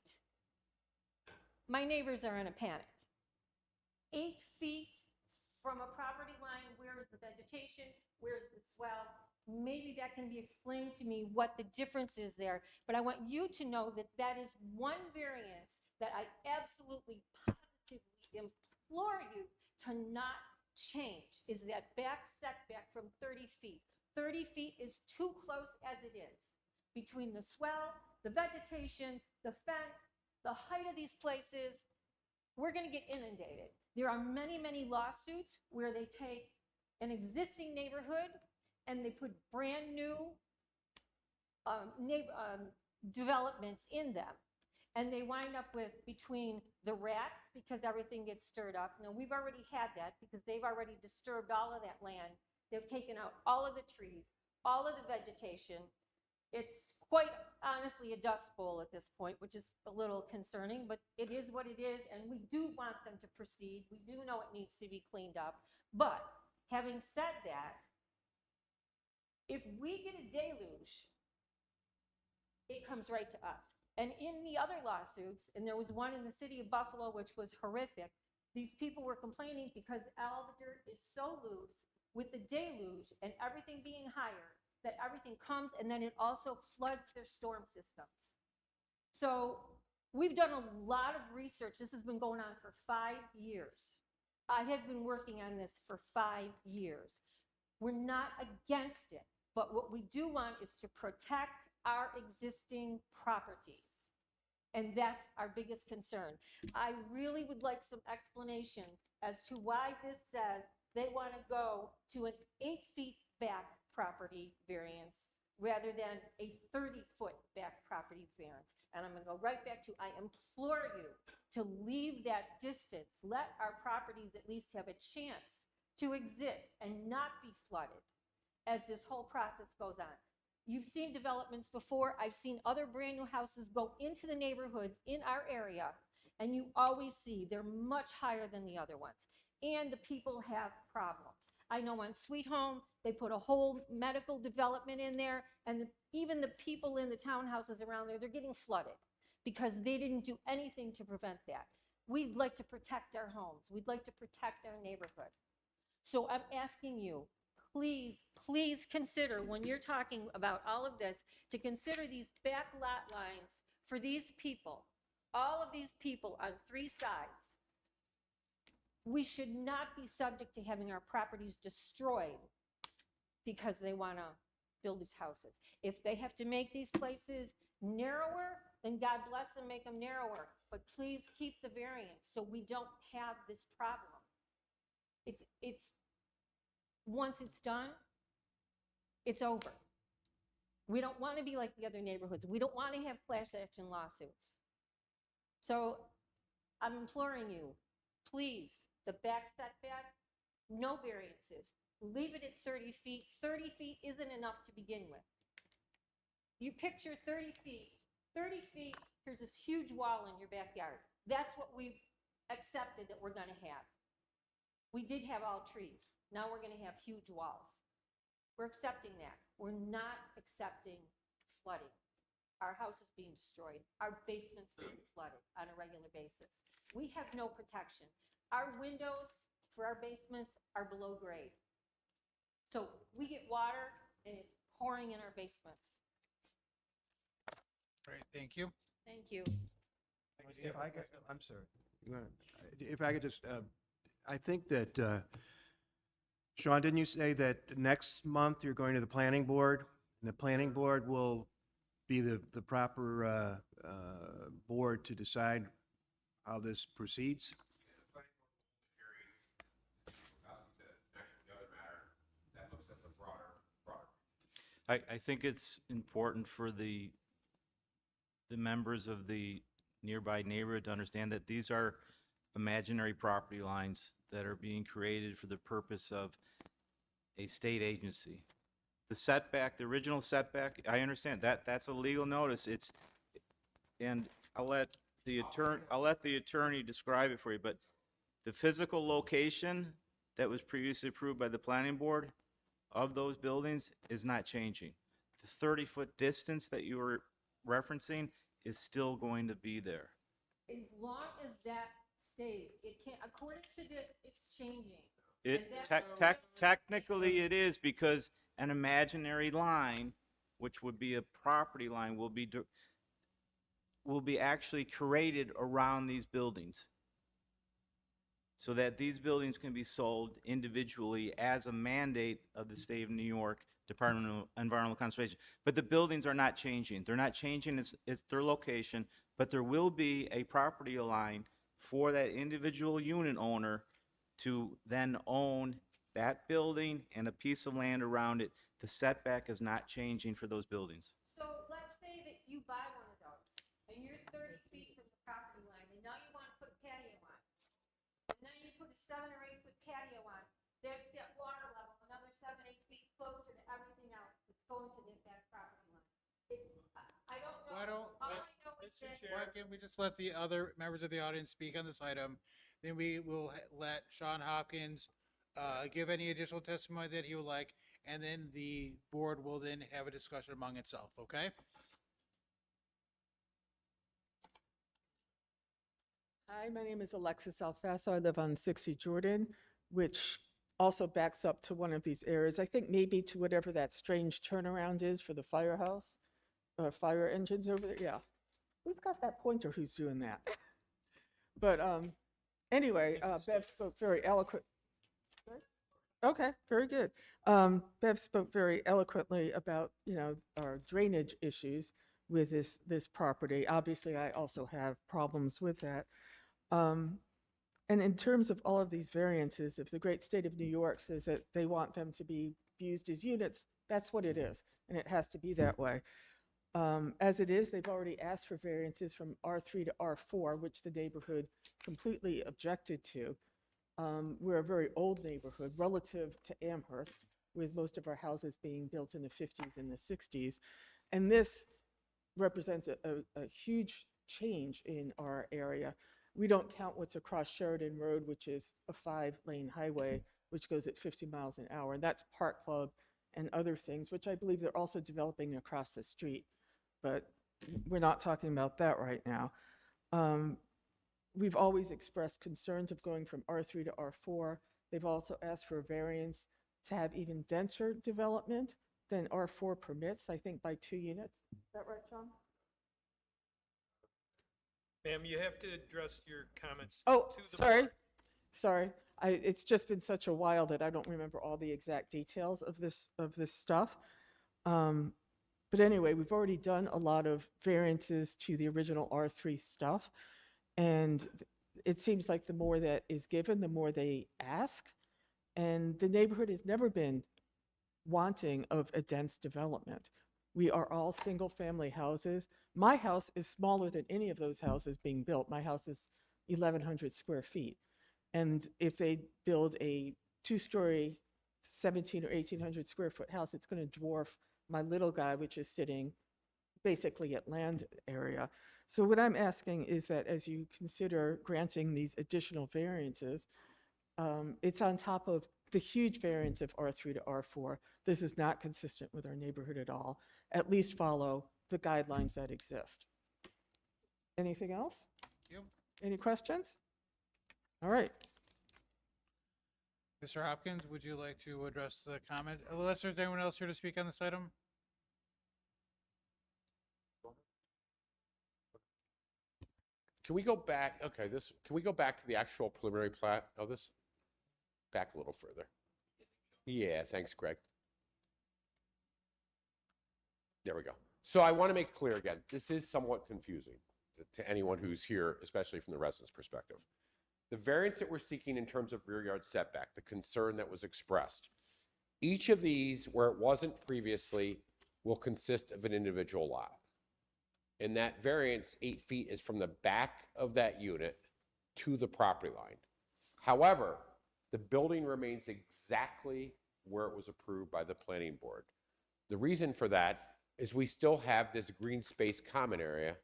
My neighbors are in a panic. 8 feet from a property line, where's the vegetation, where's the swell? Maybe that can be explained to me what the difference is there, but I want you to know that that is one variance that I absolutely positively implore you to not change, is that back setback from 30 feet. 30 feet is too close as it is between the swell, the vegetation, the fence, the height of these places. We're going to get inundated. There are many, many lawsuits where they take an existing neighborhood and they put brand new developments in them. And they wind up with between the rats, because everything gets stirred up. Now, we've already had that because they've already disturbed all of that land. They've taken out all of the trees, all of the vegetation. It's quite honestly a dust bowl at this point, which is a little concerning, but it is what it is, and we do want them to proceed. We do know it needs to be cleaned up. But having said that, if we get a deluge, it comes right to us. And in the other lawsuits, and there was one in the city of Buffalo, which was horrific, these people were complaining because all the dirt is so loose with the deluge and everything being higher, that everything comes and then it also floods their storm systems. So we've done a lot of research. This has been going on for 5 years. I have been working on this for 5 years. We're not against it, but what we do want is to protect our existing properties. And that's our biggest concern. I really would like some explanation as to why this says they want to go to an 8 feet back property variance rather than a 30-foot back property variance. And I'm going to go right back to, I implore you to leave that distance. Let our properties at least have a chance to exist and not be flooded as this whole process goes on. You've seen developments before. I've seen other brand new houses go into the neighborhoods in our area, and you always see they're much higher than the other ones. And the people have problems. I know on Sweet Home, they put a whole medical development in there, and even the people in the townhouses around there, they're getting flooded because they didn't do anything to prevent that. We'd like to protect our homes. We'd like to protect our neighborhood. So I'm asking you, please, please consider when you're talking about all of this, to consider these back lot lines for these people, all of these people on 3 sides. We should not be subject to having our properties destroyed because they want to build these houses. If they have to make these places narrower, then God bless them, make them narrower. But please keep the variance so we don't have this problem. It's once it's done, it's over. We don't want to be like the other neighborhoods. We don't want to have class action lawsuits. So I'm imploring you, please, the back setback, no variances. Leave it at 30 feet. 30 feet isn't enough to begin with. You picture 30 feet. 30 feet, here's this huge wall in your backyard. That's what we've accepted that we're going to have. We did have all trees. Now we're going to have huge walls. We're accepting that. We're not accepting flooding. Our house is being destroyed. Our basement's being flooded on a regular basis. We have no protection. Our windows for our basements are below grade. So we get water and it's pouring in our basements. Great, thank you. Thank you. If I could, I'm sorry. If I could just, I think that, Sean, didn't you say that next month you're going to the planning board? And the planning board will be the proper board to decide how this proceeds? I think it's important for the members of the nearby neighborhood to understand that these are imaginary property lines that are being created for the purpose of a state agency. The setback, the original setback, I understand, that's a legal notice, and I'll let the attorney describe it for you, but the physical location that was previously approved by the planning board of those buildings is not changing. The 30-foot distance that you were referencing is still going to be there. As long as that stays, it can't, according to this, it's changing. Technically it is, because an imaginary line, which would be a property line, will be actually created around these buildings, so that these buildings can be sold individually as a mandate of the state of New York Department of Environmental Conservation. But the buildings are not changing. They're not changing it's their location, but there will be a property line for that individual unit owner to then own that building and a piece of land around it. The setback is not changing for those buildings. So let's say that you buy one of those, and you're 30 feet from the property line, and now you want to put a patio on. And then you put a 7 or 8 foot patio on, there's that water level, another 7, 8 feet closer to everything else that's going to that property line. I don't know. All I know is that. Why can't we just let the other members of the audience speak on this item? Then we will let Sean Hopkins give any additional testimony that he would like, and then the board will then have a discussion among itself, okay? Hi, my name is Alexis Alfaso. I live on 60 Jordan, which also backs up to one of these areas. I think maybe to whatever that strange turnaround is for the firehouse, fire engines over there. Yeah. Who's got that pointer who's doing that? But anyway, Bev spoke very eloquent. Okay, very good. Bev spoke very eloquently about, our drainage issues with this property. Obviously, I also have problems with that. And in terms of all of these variances, if the great state of New York says that they want them to be used as units, that's what it is, and it has to be that way. As it is, they've already asked for variances from R3 to R4, which the neighborhood completely objected to. We're a very old neighborhood relative to Amherst, with most of our houses being built in the 50s and the 60s. And this represents a huge change in our area. We don't count what's across Sheridan Road, which is a 5-lane highway, which goes at 50 miles an hour. And that's Park Club and other things, which I believe they're also developing across the street. But we're not talking about that right now. We've always expressed concerns of going from R3 to R4. They've also asked for a variance to have even denser development than R4 permits, I think by 2 units. Is that right, John? Ma'am, you have to address your comments. Oh, to the sorry. board. Sorry. It's just been such a while that I don't remember all the exact details of this stuff. But anyway, we've already done a lot of variances to the original R3 stuff. And it seems like the more that is given, the more they ask. And the neighborhood has never been wanting of a dense development. We are all single-family houses. My house is smaller than any of those houses being built. My house is 1,100 square feet. And if they build a 2-story, 1,700 or 1,800 square foot house, it's going to dwarf my little guy, which is sitting basically at land area. So what I'm asking is that as you consider granting these additional variances, it's on top of the huge variance of R3 to R4. This is not consistent with our neighborhood at all. At least follow the guidelines that exist. Anything else? Yep. Any questions? All right. Mr. Hopkins, would you like to address the comment? Unless there's anyone else here to speak on this item? Can we go back? Okay, can we go back to the actual preliminary plat of this? Back a little further. Yeah, thanks, Greg. There we go. So I want to make clear again, this is somewhat confusing to anyone who's here, especially from the resident's perspective. The variance that we're seeking in terms of rear yard setback, the concern that was expressed, each of these, where it wasn't previously, will consist of an individual lot. And that variance, 8 feet, is from the back of that unit to the property line. However, the building remains exactly where it was approved by the planning board. The reason for that is we still have this green space common area.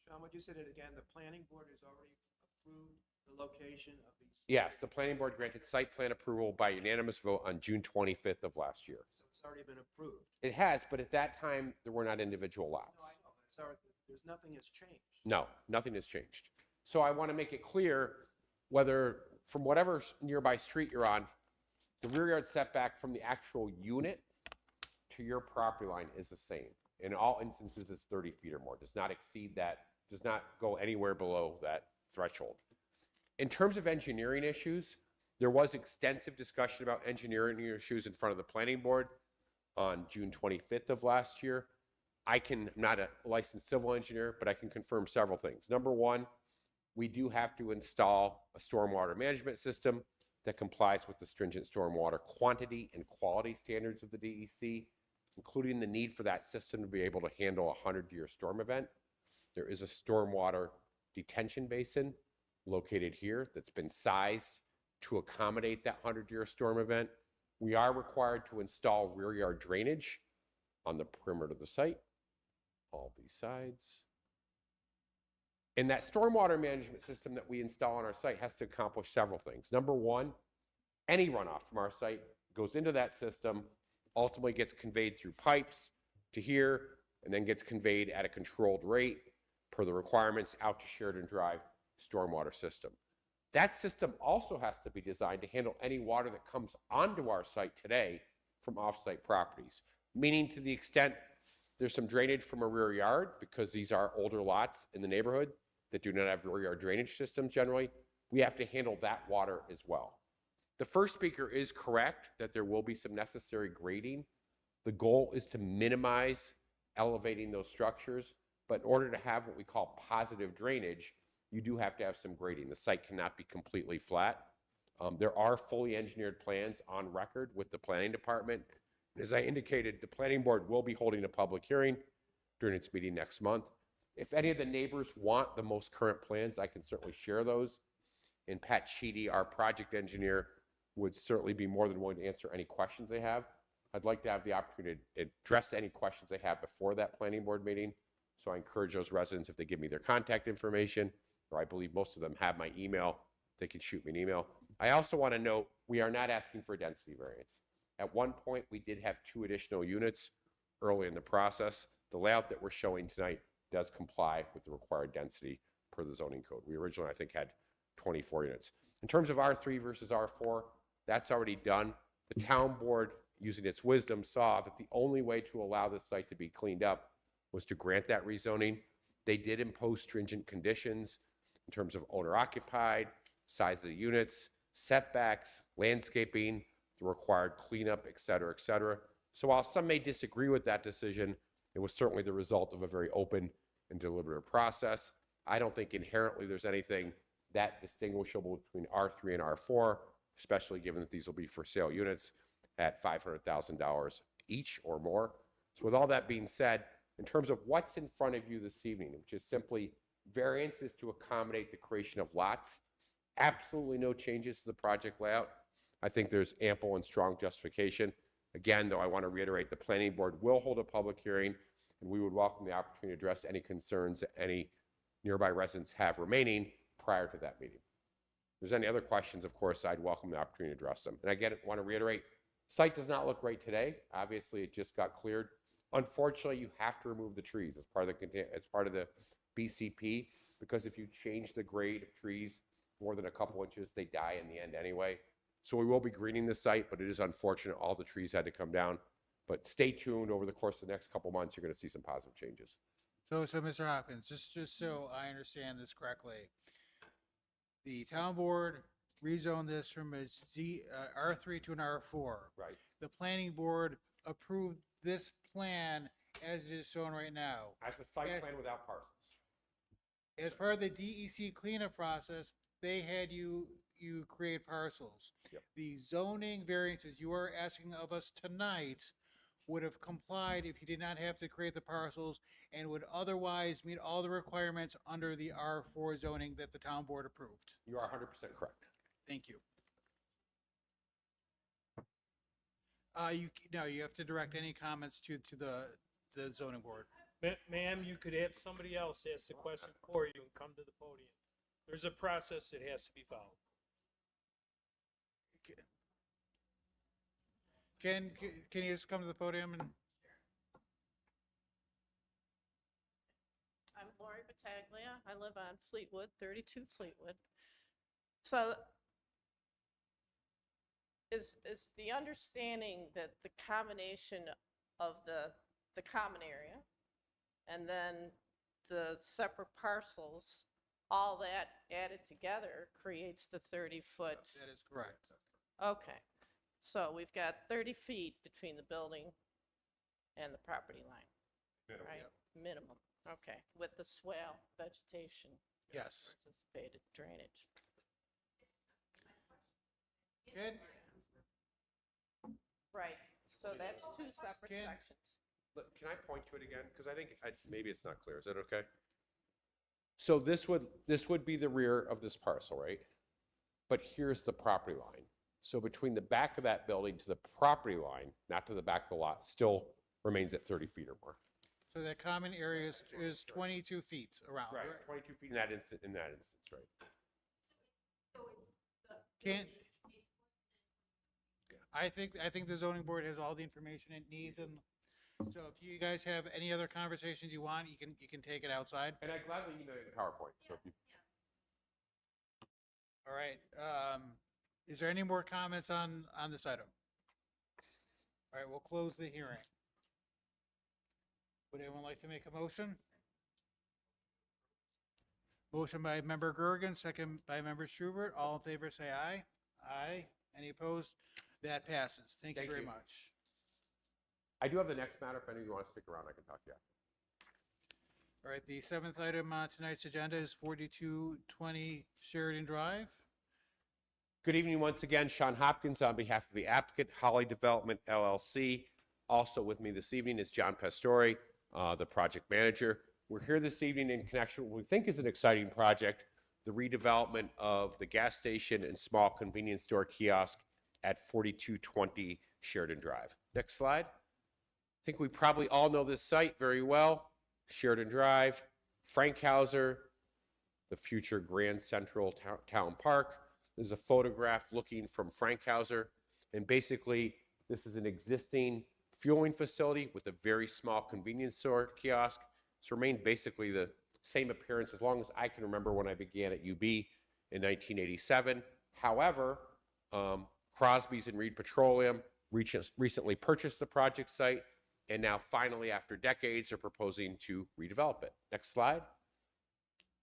Sean, would you say that again? The planning board has already approved the location of these? Yes, the planning board granted site plan approval by unanimous vote on June 25th of last year. So it's already been approved? It has, but at that time, there were not individual lots. No, I know, but it's already, there's nothing has changed. No, nothing has changed. So I want to make it clear whether, from whatever nearby street you're on, the rear yard setback from the actual unit to your property line is the same. In all instances, it's 30 feet or more, does not exceed that, does not go anywhere below that threshold. In terms of engineering issues, there was extensive discussion about engineering issues in front of the planning board on June 25th of last year. I'm not a licensed civil engineer, but I can confirm several things. Number one, we do have to install a stormwater management system that complies with the stringent stormwater quantity and quality standards of the DEC, including the need for that system to be able to handle a 100-year storm event. There is a stormwater detention basin located here that's been sized to accommodate that 100-year storm event. We are required to install rear yard drainage on the perimeter of the site, all these sides. And that stormwater management system that we install on our site has to accomplish several things. Number one, any runoff from our site goes into that system, ultimately gets conveyed through pipes to here, and then gets conveyed at a controlled rate per the requirements out to Sheridan Drive stormwater system. That system also has to be designed to handle any water that comes onto our site today from off-site properties, meaning to the extent there's some drainage from a rear yard, because these are older lots in the neighborhood that do not have rear yard drainage systems generally, we have to handle that water as well. The first speaker is correct that there will be some necessary grading. The goal is to minimize elevating those structures, but in order to have what we call positive drainage, you do have to have some grading. The site cannot be completely flat. There are fully engineered plans on record with the planning department. As I indicated, the planning board will be holding a public hearing during its meeting next month. If any of the neighbors want the most current plans, I can certainly share those. And Pat Sheedy, our project engineer, would certainly be more than willing to answer any questions they have. I'd like to have the opportunity to address any questions they have before that planning board meeting. So I encourage those residents, if they give me their contact information, or I believe most of them have my email, they can shoot me an email. I also want to note, we are not asking for a density variance. At one point, we did have 2 additional units early in the process. The layout that we're showing tonight does comply with the required density per the zoning code. We originally, I think, had 24 units. In terms of R3 versus R4, that's already done. The town board, using its wisdom, saw that the only way to allow this site to be cleaned up was to grant that rezoning. They did impose stringent conditions in terms of owner occupied, size of the units, setbacks, landscaping, the required cleanup, et cetera, et cetera. So while some may disagree with that decision, it was certainly the result of a very open and deliberative process. I don't think inherently there's anything that distinguishable between R3 and R4, especially given that these will be for sale units at $500,000 each or more. So with all that being said, in terms of what's in front of you this evening, which is simply variances to accommodate the creation of lots, absolutely no changes to the project layout. I think there's ample and strong justification. Again, though, I want to reiterate, the planning board will hold a public hearing, and we would welcome the opportunity to address any concerns that any nearby residents have remaining prior to that meeting. If there's any other questions, of course, I'd welcome the opportunity to address them. And I want to reiterate, site does not look great today. Obviously, it just got cleared. Unfortunately, you have to remove the trees as part of the BCP, because if you change the grade of trees more than a couple inches, they die in the end anyway. So we will be greening the site, but it is unfortunate all the trees had to come down. But stay tuned. Over the course of the next couple months, you're going to see some positive changes. So Mr. Hopkins, just so I understand this correctly, the town board rezoned this from a R3 to an R4. Right. The planning board approved this plan as it is shown right now. As a site plan without parcels. As part of the DEC cleanup process, they had you create parcels. Yep. The zoning variances you are asking of us tonight would have complied if you did not have to create the parcels, and would otherwise meet all the requirements under the R4 zoning that the town board approved. You are 100% correct. Thank you. No, you have to direct any comments to the zoning board. Ma'am, you could have somebody else ask the question for you and come to the podium. There's a process that has to be followed. Can you just come to the podium and? I'm Lori Battaglia. I live on Fleetwood, 32 Fleetwood. So is the understanding that the combination of the common area and then the separate parcels, all that added together creates the 30-foot? That is correct. Okay. So we've got 30 feet between the building and the property line, Minimum. right? Minimum. Okay, with the swale vegetation. Yes. Anticipated drainage. Can, Right, so that's two separate Can- sections. Can I point to it again? Because I think maybe it's not clear. Is that okay? So this would be the rear of this parcel, right? But here's the property line. So between the back of that building to the property line, not to the back of the lot, still remains at 30 feet or more. so that common area is 22 feet around. Right, 22 feet in that instance, right? Can, I think the zoning board has all the information it needs, and so if you guys have any other conversations you want, you can take it outside. And I gladly email you the PowerPoint. So if you, All right. Is there any more comments on this item? All right, we'll close the hearing. Would anyone like to make a motion? Motion by member Gergen, second by member Schubert. All in favor, say aye. Aye. Any opposed? That passes. Thank you Thank very you. much. I do have the next matter. If any of you want to stick around, I can talk to you. All right, the seventh item on tonight's agenda is 4220 Sheridan Drive. Good evening once again. Sean Hopkins on behalf of the applicant, Holly Development LLC. Also with me this evening is John Pastore, the project manager. We're here this evening in connection with what we think is an exciting project, the redevelopment of the gas station and small convenience store kiosk at 4220 Sheridan Drive. Next slide. I think we probably all know this site very well. Sheridan Drive, Frankhauser, the future Grand Central Town Park. This is a photograph looking from Frankhauser. And basically, this is an existing fueling facility with a very small convenience store kiosk. It's remained basically the same appearance as long as I can remember when I began at UB in 1987. However, Crosby's and Reed Petroleum recently purchased the project site, and now finally, after decades, are proposing to redevelop it. Next slide.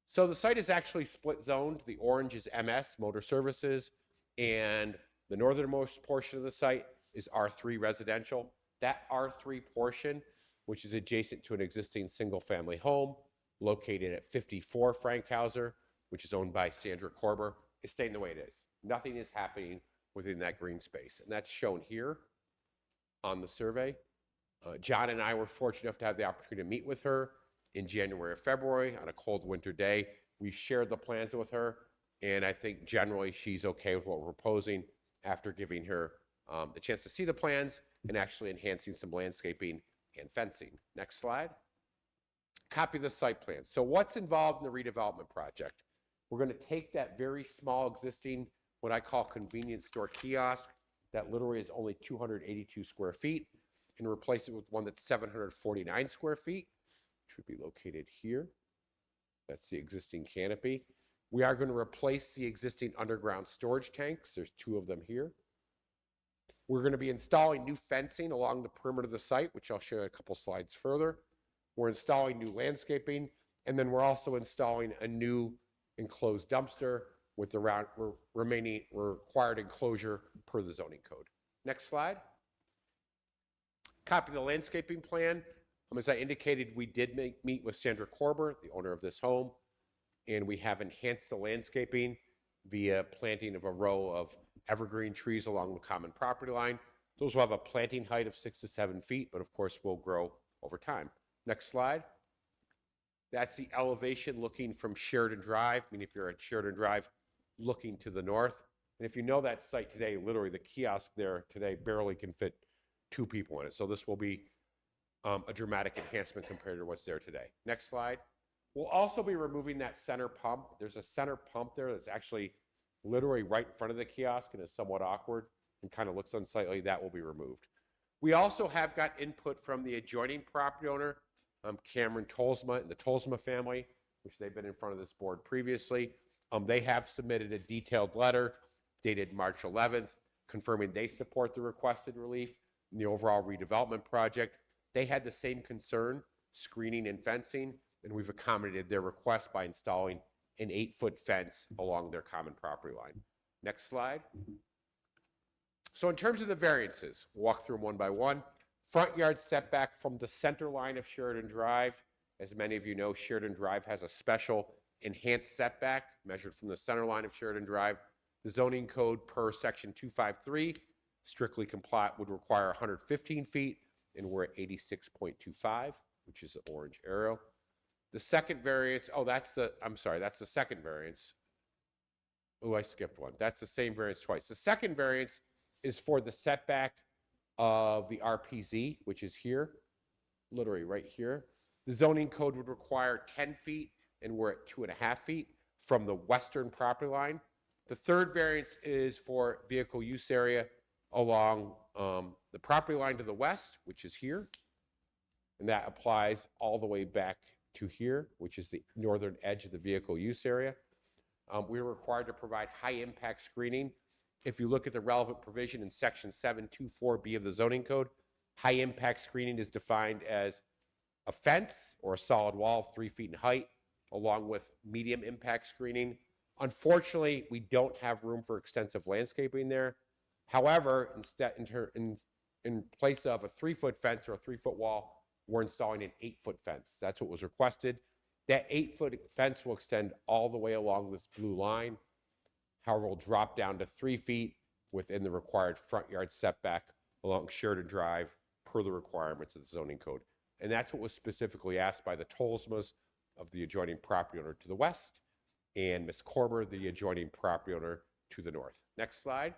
So the site is actually split zoned. The orange is MS, Motor Services, and the northernmost portion of the site is R3 residential. That R3 portion, which is adjacent to an existing single-family home located at 54 Frankhauser, which is owned by Sandra Korber, is staying the way it is. Nothing is happening within that green space, and that's shown here on the survey. John and I were fortunate enough to have the opportunity to meet with her in January or February on a cold winter day. We shared the plans with her, and I think generally she's okay with what we're proposing after giving her the chance to see the plans and actually enhancing some landscaping and fencing. Next slide. Copy the site plan. So what's involved in the redevelopment project? We're going to take that very small existing, what I call convenience store kiosk, that literally is only 282 square feet, and replace it with one that's 749 square feet, which would be located here. That's the existing canopy. We are going to replace the existing underground storage tanks. There's 2 of them here. We're going to be installing new fencing along the perimeter of the site, which I'll show you a couple slides further. We're installing new landscaping, and then we're also installing a new enclosed dumpster with the remaining required enclosure per the zoning code. Next slide. Copy of the landscaping plan. As I indicated, we did meet with Sandra Korber, the owner of this home, and we have enhanced the landscaping via planting of a row of evergreen trees along the common property line. Those will have a planting height of 6 to 7 feet, but of course will grow over time. Next slide. That's the elevation looking from Sheridan Drive. I mean, if you're at Sheridan Drive, looking to the north. And if you know that site today, literally the kiosk there today barely can fit 2 people in it. So this will be a dramatic enhancement compared to what's there today. Next slide. We'll also be removing that center pump. There's a center pump there that's actually literally right in front of the kiosk and is somewhat awkward and kind of looks unsightly. That will be removed. We also have got input from the adjoining property owner, Cameron Tolsma and the Tolsma family, which they've been in front of this board previously. They have submitted a detailed letter dated March 11th, confirming they support the requested relief in the overall redevelopment project. They had the same concern, screening and fencing, and we've accommodated their request by installing an 8-foot fence along their common property line. Next slide. So in terms of the variances, we'll walk through them one by one. Front yard setback from the center line of Sheridan Drive. As many of you know, Sheridan Drive has a special enhanced setback measured from the center line of Sheridan Drive. The zoning code per section 253 strictly comply would require 115 feet, and we're at 86.25, which is the orange arrow. The second variance, that's the second variance. Oh, I skipped one. That's the same variance twice. The second variance is for the setback of the RPZ, which is here, literally right here. The zoning code would require 10 feet, and we're at 2.5 feet from the western property line. The third variance is for vehicle use area along the property line to the west, which is here. And that applies all the way back to here, which is the northern edge of the vehicle use area. We're required to provide high impact screening. If you look at the relevant provision in section 724B of the zoning code, high impact screening is defined as a fence or a solid wall 3 feet in height, along with medium impact screening. Unfortunately, we don't have room for extensive landscaping there. However, instead, in place of a 3-foot fence or a 3-foot wall, we're installing an 8-foot fence. That's what was requested. That 8-foot fence will extend all the way along this blue line. However, we'll drop down to 3 feet within the required front yard setback along Sheridan Drive per the requirements of the zoning code. And that's what was specifically asked by the Tolsmas of the adjoining property owner to the west and Ms. Korber, the adjoining property owner to the north. Next slide.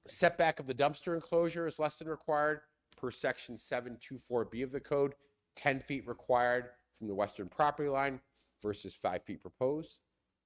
Setback of the dumpster enclosure is less than required per section 724B of the code, 10 feet required from the western property line versus 5 feet proposed.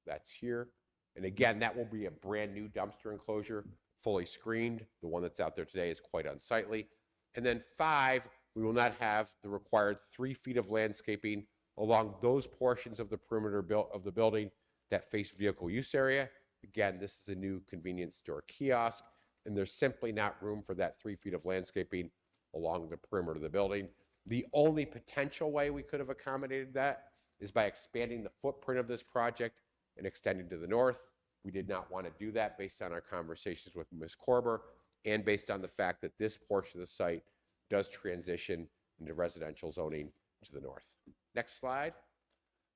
That's here. And again, that will be a brand new dumpster enclosure, fully screened. The one that's out there today is quite unsightly. And then 5, we will not have the required 3 feet of landscaping along those portions of the perimeter of the building that face vehicle use area. Again, this is a new convenience store kiosk, and there's simply not room for that 3 feet of landscaping along the perimeter of the building. The only potential way we could have accommodated that is by expanding the footprint of this project and extending to the north. We did not want to do that based on our conversations with Ms. Korber and based on the fact that this portion of the site does transition into residential zoning to the north. Next slide.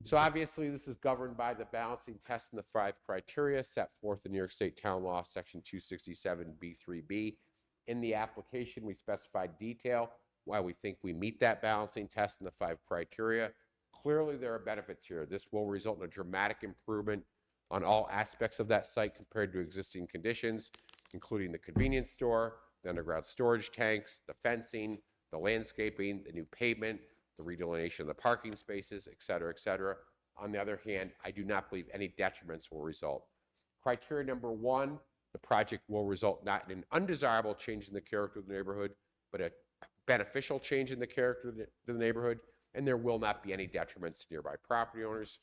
So obviously this is governed by the balancing test and the 5 criteria set forth in New York State Town Law section 267B3B. In the application, we specified detail why we think we meet that balancing test and the 5 criteria. Clearly there are benefits here. This will result in a dramatic improvement on all aspects of that site compared to existing conditions, including the convenience store, the underground storage tanks, the fencing, the landscaping, the new pavement, the redelineation of the parking spaces, et cetera, et cetera. On the other hand, I do not believe any detriments will result. Criteria number 1, the project will result not in an undesirable change in the character of the neighborhood, but a beneficial change in the character of the neighborhood, and there will not be any detriments to nearby property owners.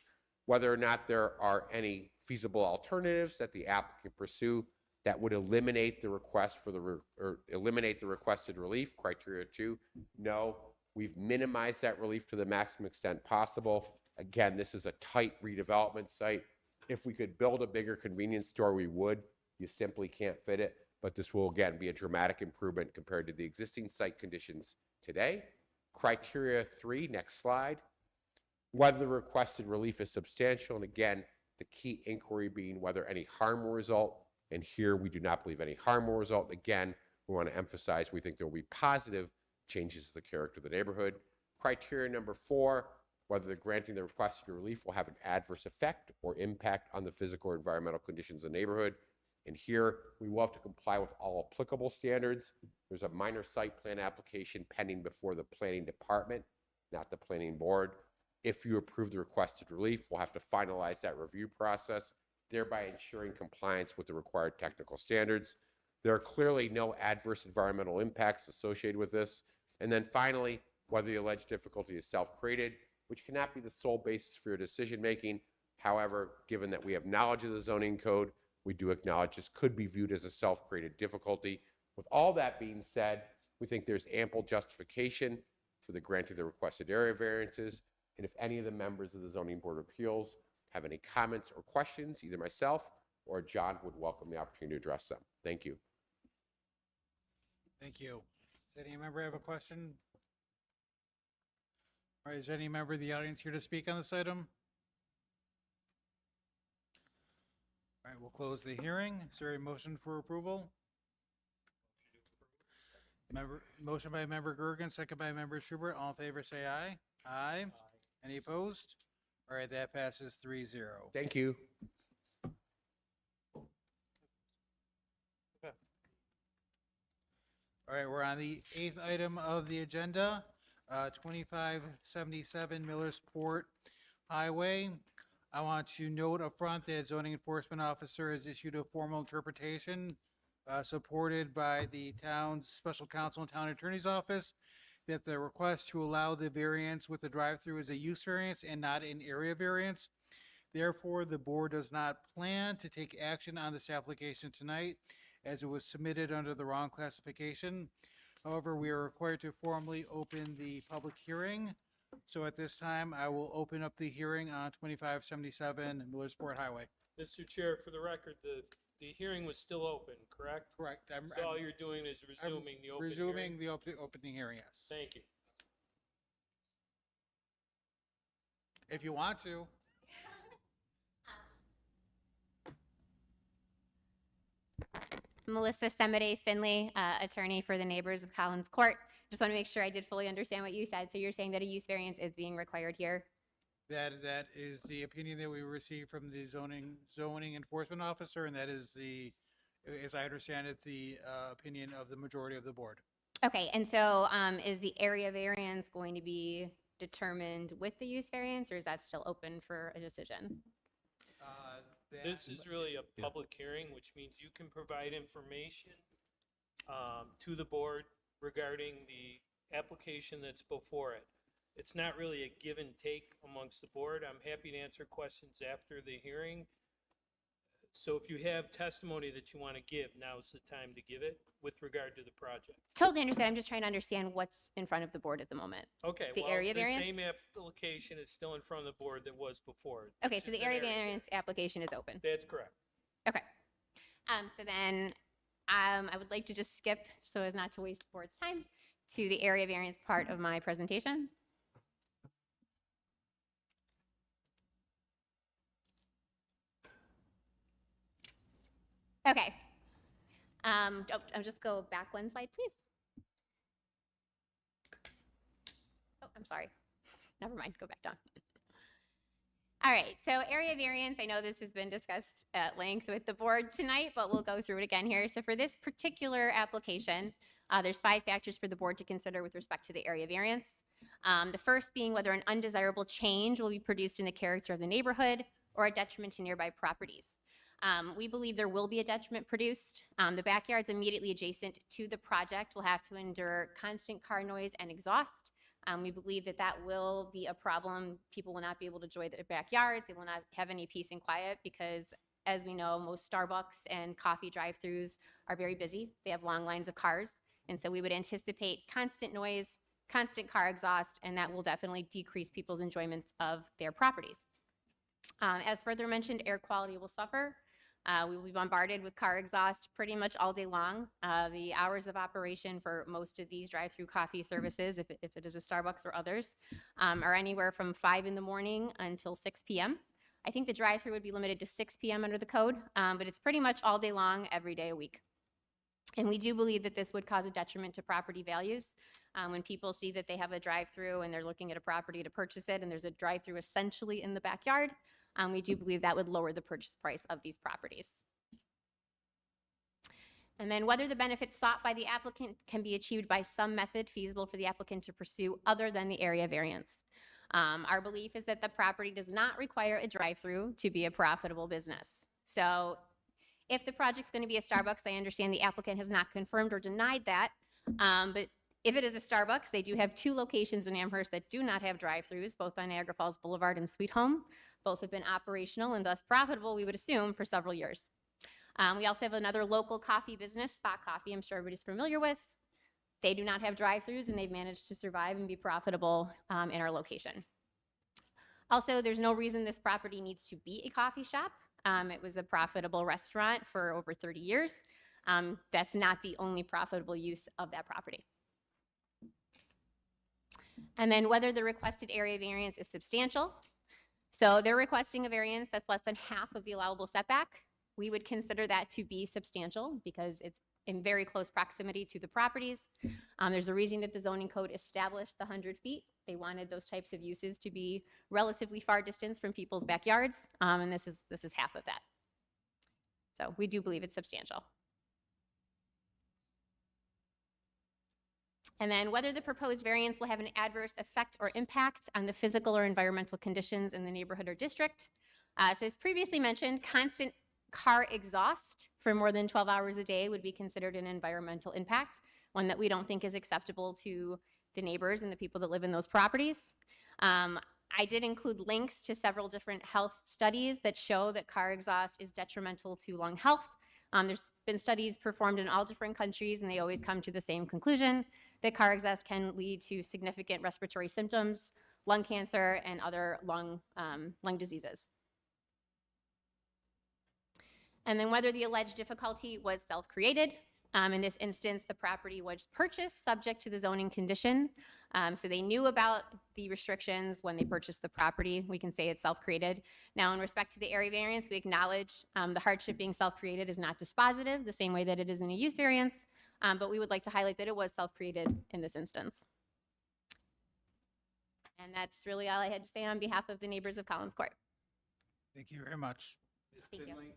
Whether or not there are any feasible alternatives that the applicant pursue that would eliminate the request for eliminate the requested relief, criteria 2, no. We've minimized that relief to the maximum extent possible. Again, this is a tight redevelopment site. If we could build a bigger convenience store, we would. You simply can't fit it, but this will again be a dramatic improvement compared to the existing site conditions today. Criteria 3, next slide. Whether the requested relief is substantial, and again, the key inquiry being whether any harm will result, and here we do not believe any harm will result. Again, we want to emphasize we think there will be positive changes to the character of the neighborhood. Criteria number 4, whether the granting the requested relief will have an adverse effect or impact on the physical or environmental conditions of the neighborhood. And here, we will have to comply with all applicable standards. There's a minor site plan application pending before the planning department, not the planning board. If you approve the requested relief, we'll have to finalize that review process, thereby ensuring compliance with the required technical standards. There are clearly no adverse environmental impacts associated with this. And then finally, whether the alleged difficulty is self-created, which cannot be the sole basis for your decision-making. However, given that we have knowledge of the zoning code, we do acknowledge this could be viewed as a self-created difficulty. With all that being said, we think there's ample justification for the granting of the requested area variances. And if any of the members of the Zoning Board of Appeals have any comments or questions, either myself or John would welcome the opportunity to address them. Thank you. Thank you. Does any member have a question? All right, is there any member of the audience here to speak on this item? All right, we'll close the hearing. Is there a motion for approval? Motion by member Gergen, second by member Schubert. All in favor, say aye. Aye. Any opposed? All right, that passes 3-0. Thank you. All right, we're on the 8th item of the agenda, 2577 Millersport Highway. I want to note up front that zoning enforcement officer has issued a formal interpretation supported by the town's special counsel and town attorney's office that the request to allow the variance with the drive-through is a use variance and not an area variance. Therefore, the board does not plan to take action on this application tonight as it was submitted under the wrong classification. However, we are required to formally open the public hearing. So at this time, I will open up the hearing on 2577 Millersport Highway. Mr. Chair, for the record, the hearing was still open, correct? Correct. So all you're doing is resuming the open hearing? Resuming the opening hearing, yes. Thank you. If you want to. Melissa Semide Finley, attorney for the neighbors of Collins Court. Just want to make sure I did fully understand what you said. So you're saying that a use variance is being required here? That is the opinion that we received from the zoning enforcement officer, and that is the, as I understand it, the opinion of the majority of the board. Okay, and so is the area variance going to be determined with the use variance, or is that still open for a decision? This is really a public hearing, which means you can provide information to the board regarding the application that's before it. It's not really a give and take amongst the board. I'm happy to answer questions after the hearing. So if you have testimony that you want to give, now's the time to give it with regard to the project. Totally understand. I'm just trying to understand what's in front of the board at the moment. Okay, The well, area the variance? same application is still in front of the board that was before. Okay, This so is the an area variance application is open. That's correct. Okay. So then I would like to just skip, so as not to waste the board's time, to the area variance part of my presentation. Okay. I'll just go back one slide, please. Oh, I'm sorry. Never mind, go back down. All right, so area variance, I know this has been discussed at length with the board tonight, but we'll go through it again here. So for this particular application, there's 5 factors for the board to consider with respect to the area variance. The first being whether an undesirable change will be produced in the character of the neighborhood or a detriment to nearby properties. We believe there will be a detriment produced. The backyards immediately adjacent to the project will have to endure constant car noise and exhaust. We believe that that will be a problem. People will not be able to enjoy their backyards. They will not have any peace and quiet because, as we know, most Starbucks and coffee drive-throughs are very busy. They have long lines of cars. And so we would anticipate constant noise, constant car exhaust, and that will definitely decrease people's enjoyment of their properties. As further mentioned, air quality will suffer. We will be bombarded with car exhaust pretty much all day long. The hours of operation for most of these drive-through coffee services, if it is a Starbucks or others, are anywhere from 5 in the morning until 6 p.m. I think the drive-through would be limited to 6 p.m. under the code, but it's pretty much all day long, every day a week. And we do believe that this would cause a detriment to property values. When people see that they have a drive-through and they're looking at a property to purchase it and there's a drive-through essentially in the backyard, we do believe that would lower the purchase price of these properties. And then whether the benefits sought by the applicant can be achieved by some method feasible for the applicant to pursue other than the area variance. Our belief is that the property does not require a drive-through to be a profitable business. So if the project's going to be a Starbucks, I understand the applicant has not confirmed or denied that. But if it is a Starbucks, they do have 2 locations in Amherst that do not have drive-throughs, both on Niagara Falls Boulevard and Sweet Home. Both have been operational and thus profitable, we would assume, for several years. We also have another local coffee business, Spot Coffee, I'm sure everybody's familiar with. They do not have drive-throughs, and they've managed to survive and be profitable in our location. Also, there's no reason this property needs to be a coffee shop. It was a profitable restaurant for over 30 years. That's not the only profitable use of that property. And then whether the requested area variance is substantial. So they're requesting a variance that's less than half of the allowable setback. We would consider that to be substantial because it's in very close proximity to the properties. There's a reason that the zoning code established the 100 feet. They wanted those types of uses to be relatively far distance from people's backyards, and this is half of that. So we do believe it's substantial. And then whether the proposed variance will have an adverse effect or impact on the physical or environmental conditions in the neighborhood or district. So as previously mentioned, constant car exhaust for more than 12 hours a day would be considered an environmental impact, one that we don't think is acceptable to the neighbors and the people that live in those properties. I did include links to several different health studies that show that car exhaust is detrimental to lung health. There's been studies performed in all different countries, and they always come to the same conclusion, that car exhaust can lead to significant respiratory symptoms, lung cancer, and other lung diseases. And then whether the alleged difficulty was self-created. In this instance, the property was purchased subject to the zoning condition. So they knew about the restrictions when they purchased the property. We can say it's self-created. Now, in respect to the area variance, we acknowledge the hardship being self-created is not dispositive, the same way that it is in a use variance, but we would like to highlight that it was self-created in this instance. And that's really all I had to say on behalf of the neighbors of Collins Court. Thank you very much. Ms. Thank you. Finley,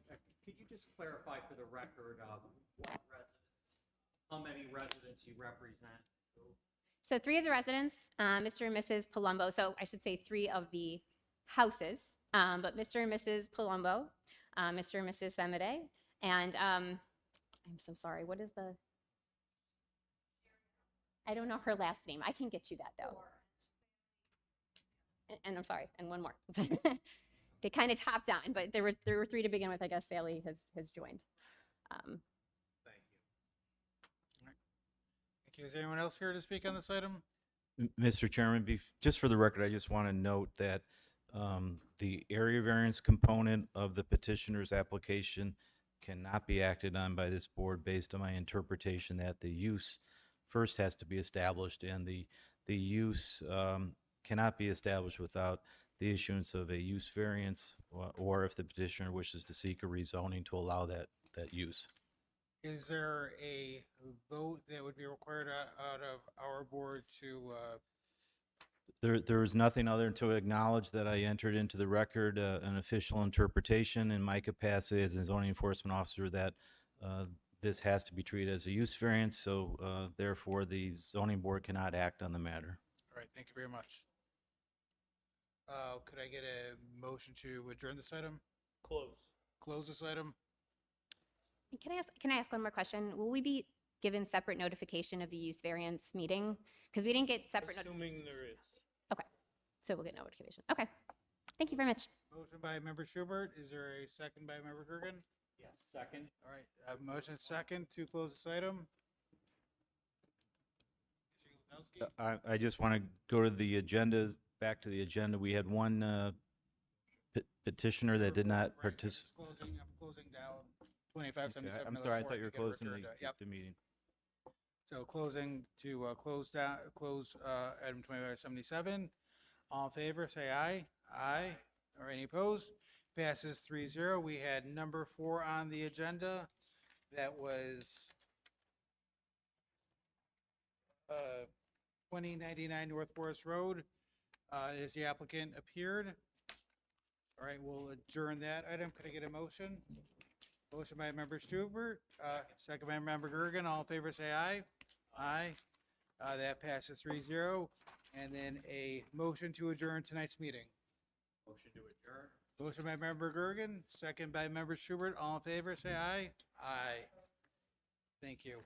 could you just clarify for the record what residents, how many residents you represent? So 3 of the residents, Mr. and Mrs. Palumbo, so I should say 3 of the houses, but Mr. and Mrs. Palumbo, Mr. and Mrs. Semide, and I'm so sorry, what is the, I don't know her last name. I can get you that though. And I'm sorry, and one more. They kind of topped on, but there were 3 to begin with. I guess Sally has joined. Thank you. Is anyone else here to speak on this item? Mr. Chairman, just for the record, I just want to note that the area variance component of the petitioner's application cannot be acted on by this board based on my interpretation that the use first has to be established, and the use cannot be established without the issuance of a use variance, or if the petitioner wishes to seek a rezoning to allow that use. Is there a vote that would be required out of our board to? There is nothing other than to acknowledge that I entered into the record an official interpretation in my capacity as a zoning enforcement officer that this has to be treated as a use variance, so therefore the zoning board cannot act on the matter. All right, thank you very much. Could I get a motion to adjourn this item? Close this item? Can I ask one more question? Will we be given separate notification of the use variance meeting? Because we didn't get separate. Assuming there is. Okay, so we'll get notification. Okay, thank you very much. Motion by Member Schubert. Is there a second by Member Gergen? Yes, second. All right, I have a motion second to close this item. Mr. Lukowski? I just want to go to the agenda, back to the agenda. We had one petitioner that did not participate. I'm closing down 2577. I'm sorry, I thought you were closing the meeting. So closing to close item 2577. All in favor, say aye. Aye. Or any opposed? Passes 3-0. We had number 4 on the agenda. That was 2099 North Forest Road. Is the applicant appeared? All right, we'll adjourn that item. Could I get a motion? Motion by member Schubert, second by member Gergen. All in favor, say aye. Aye. That passes 3-0. And then a motion to adjourn tonight's meeting. Motion to adjourn. Motion by member Gergen, second by member Schubert. All in favor, say aye. Aye. Thank you.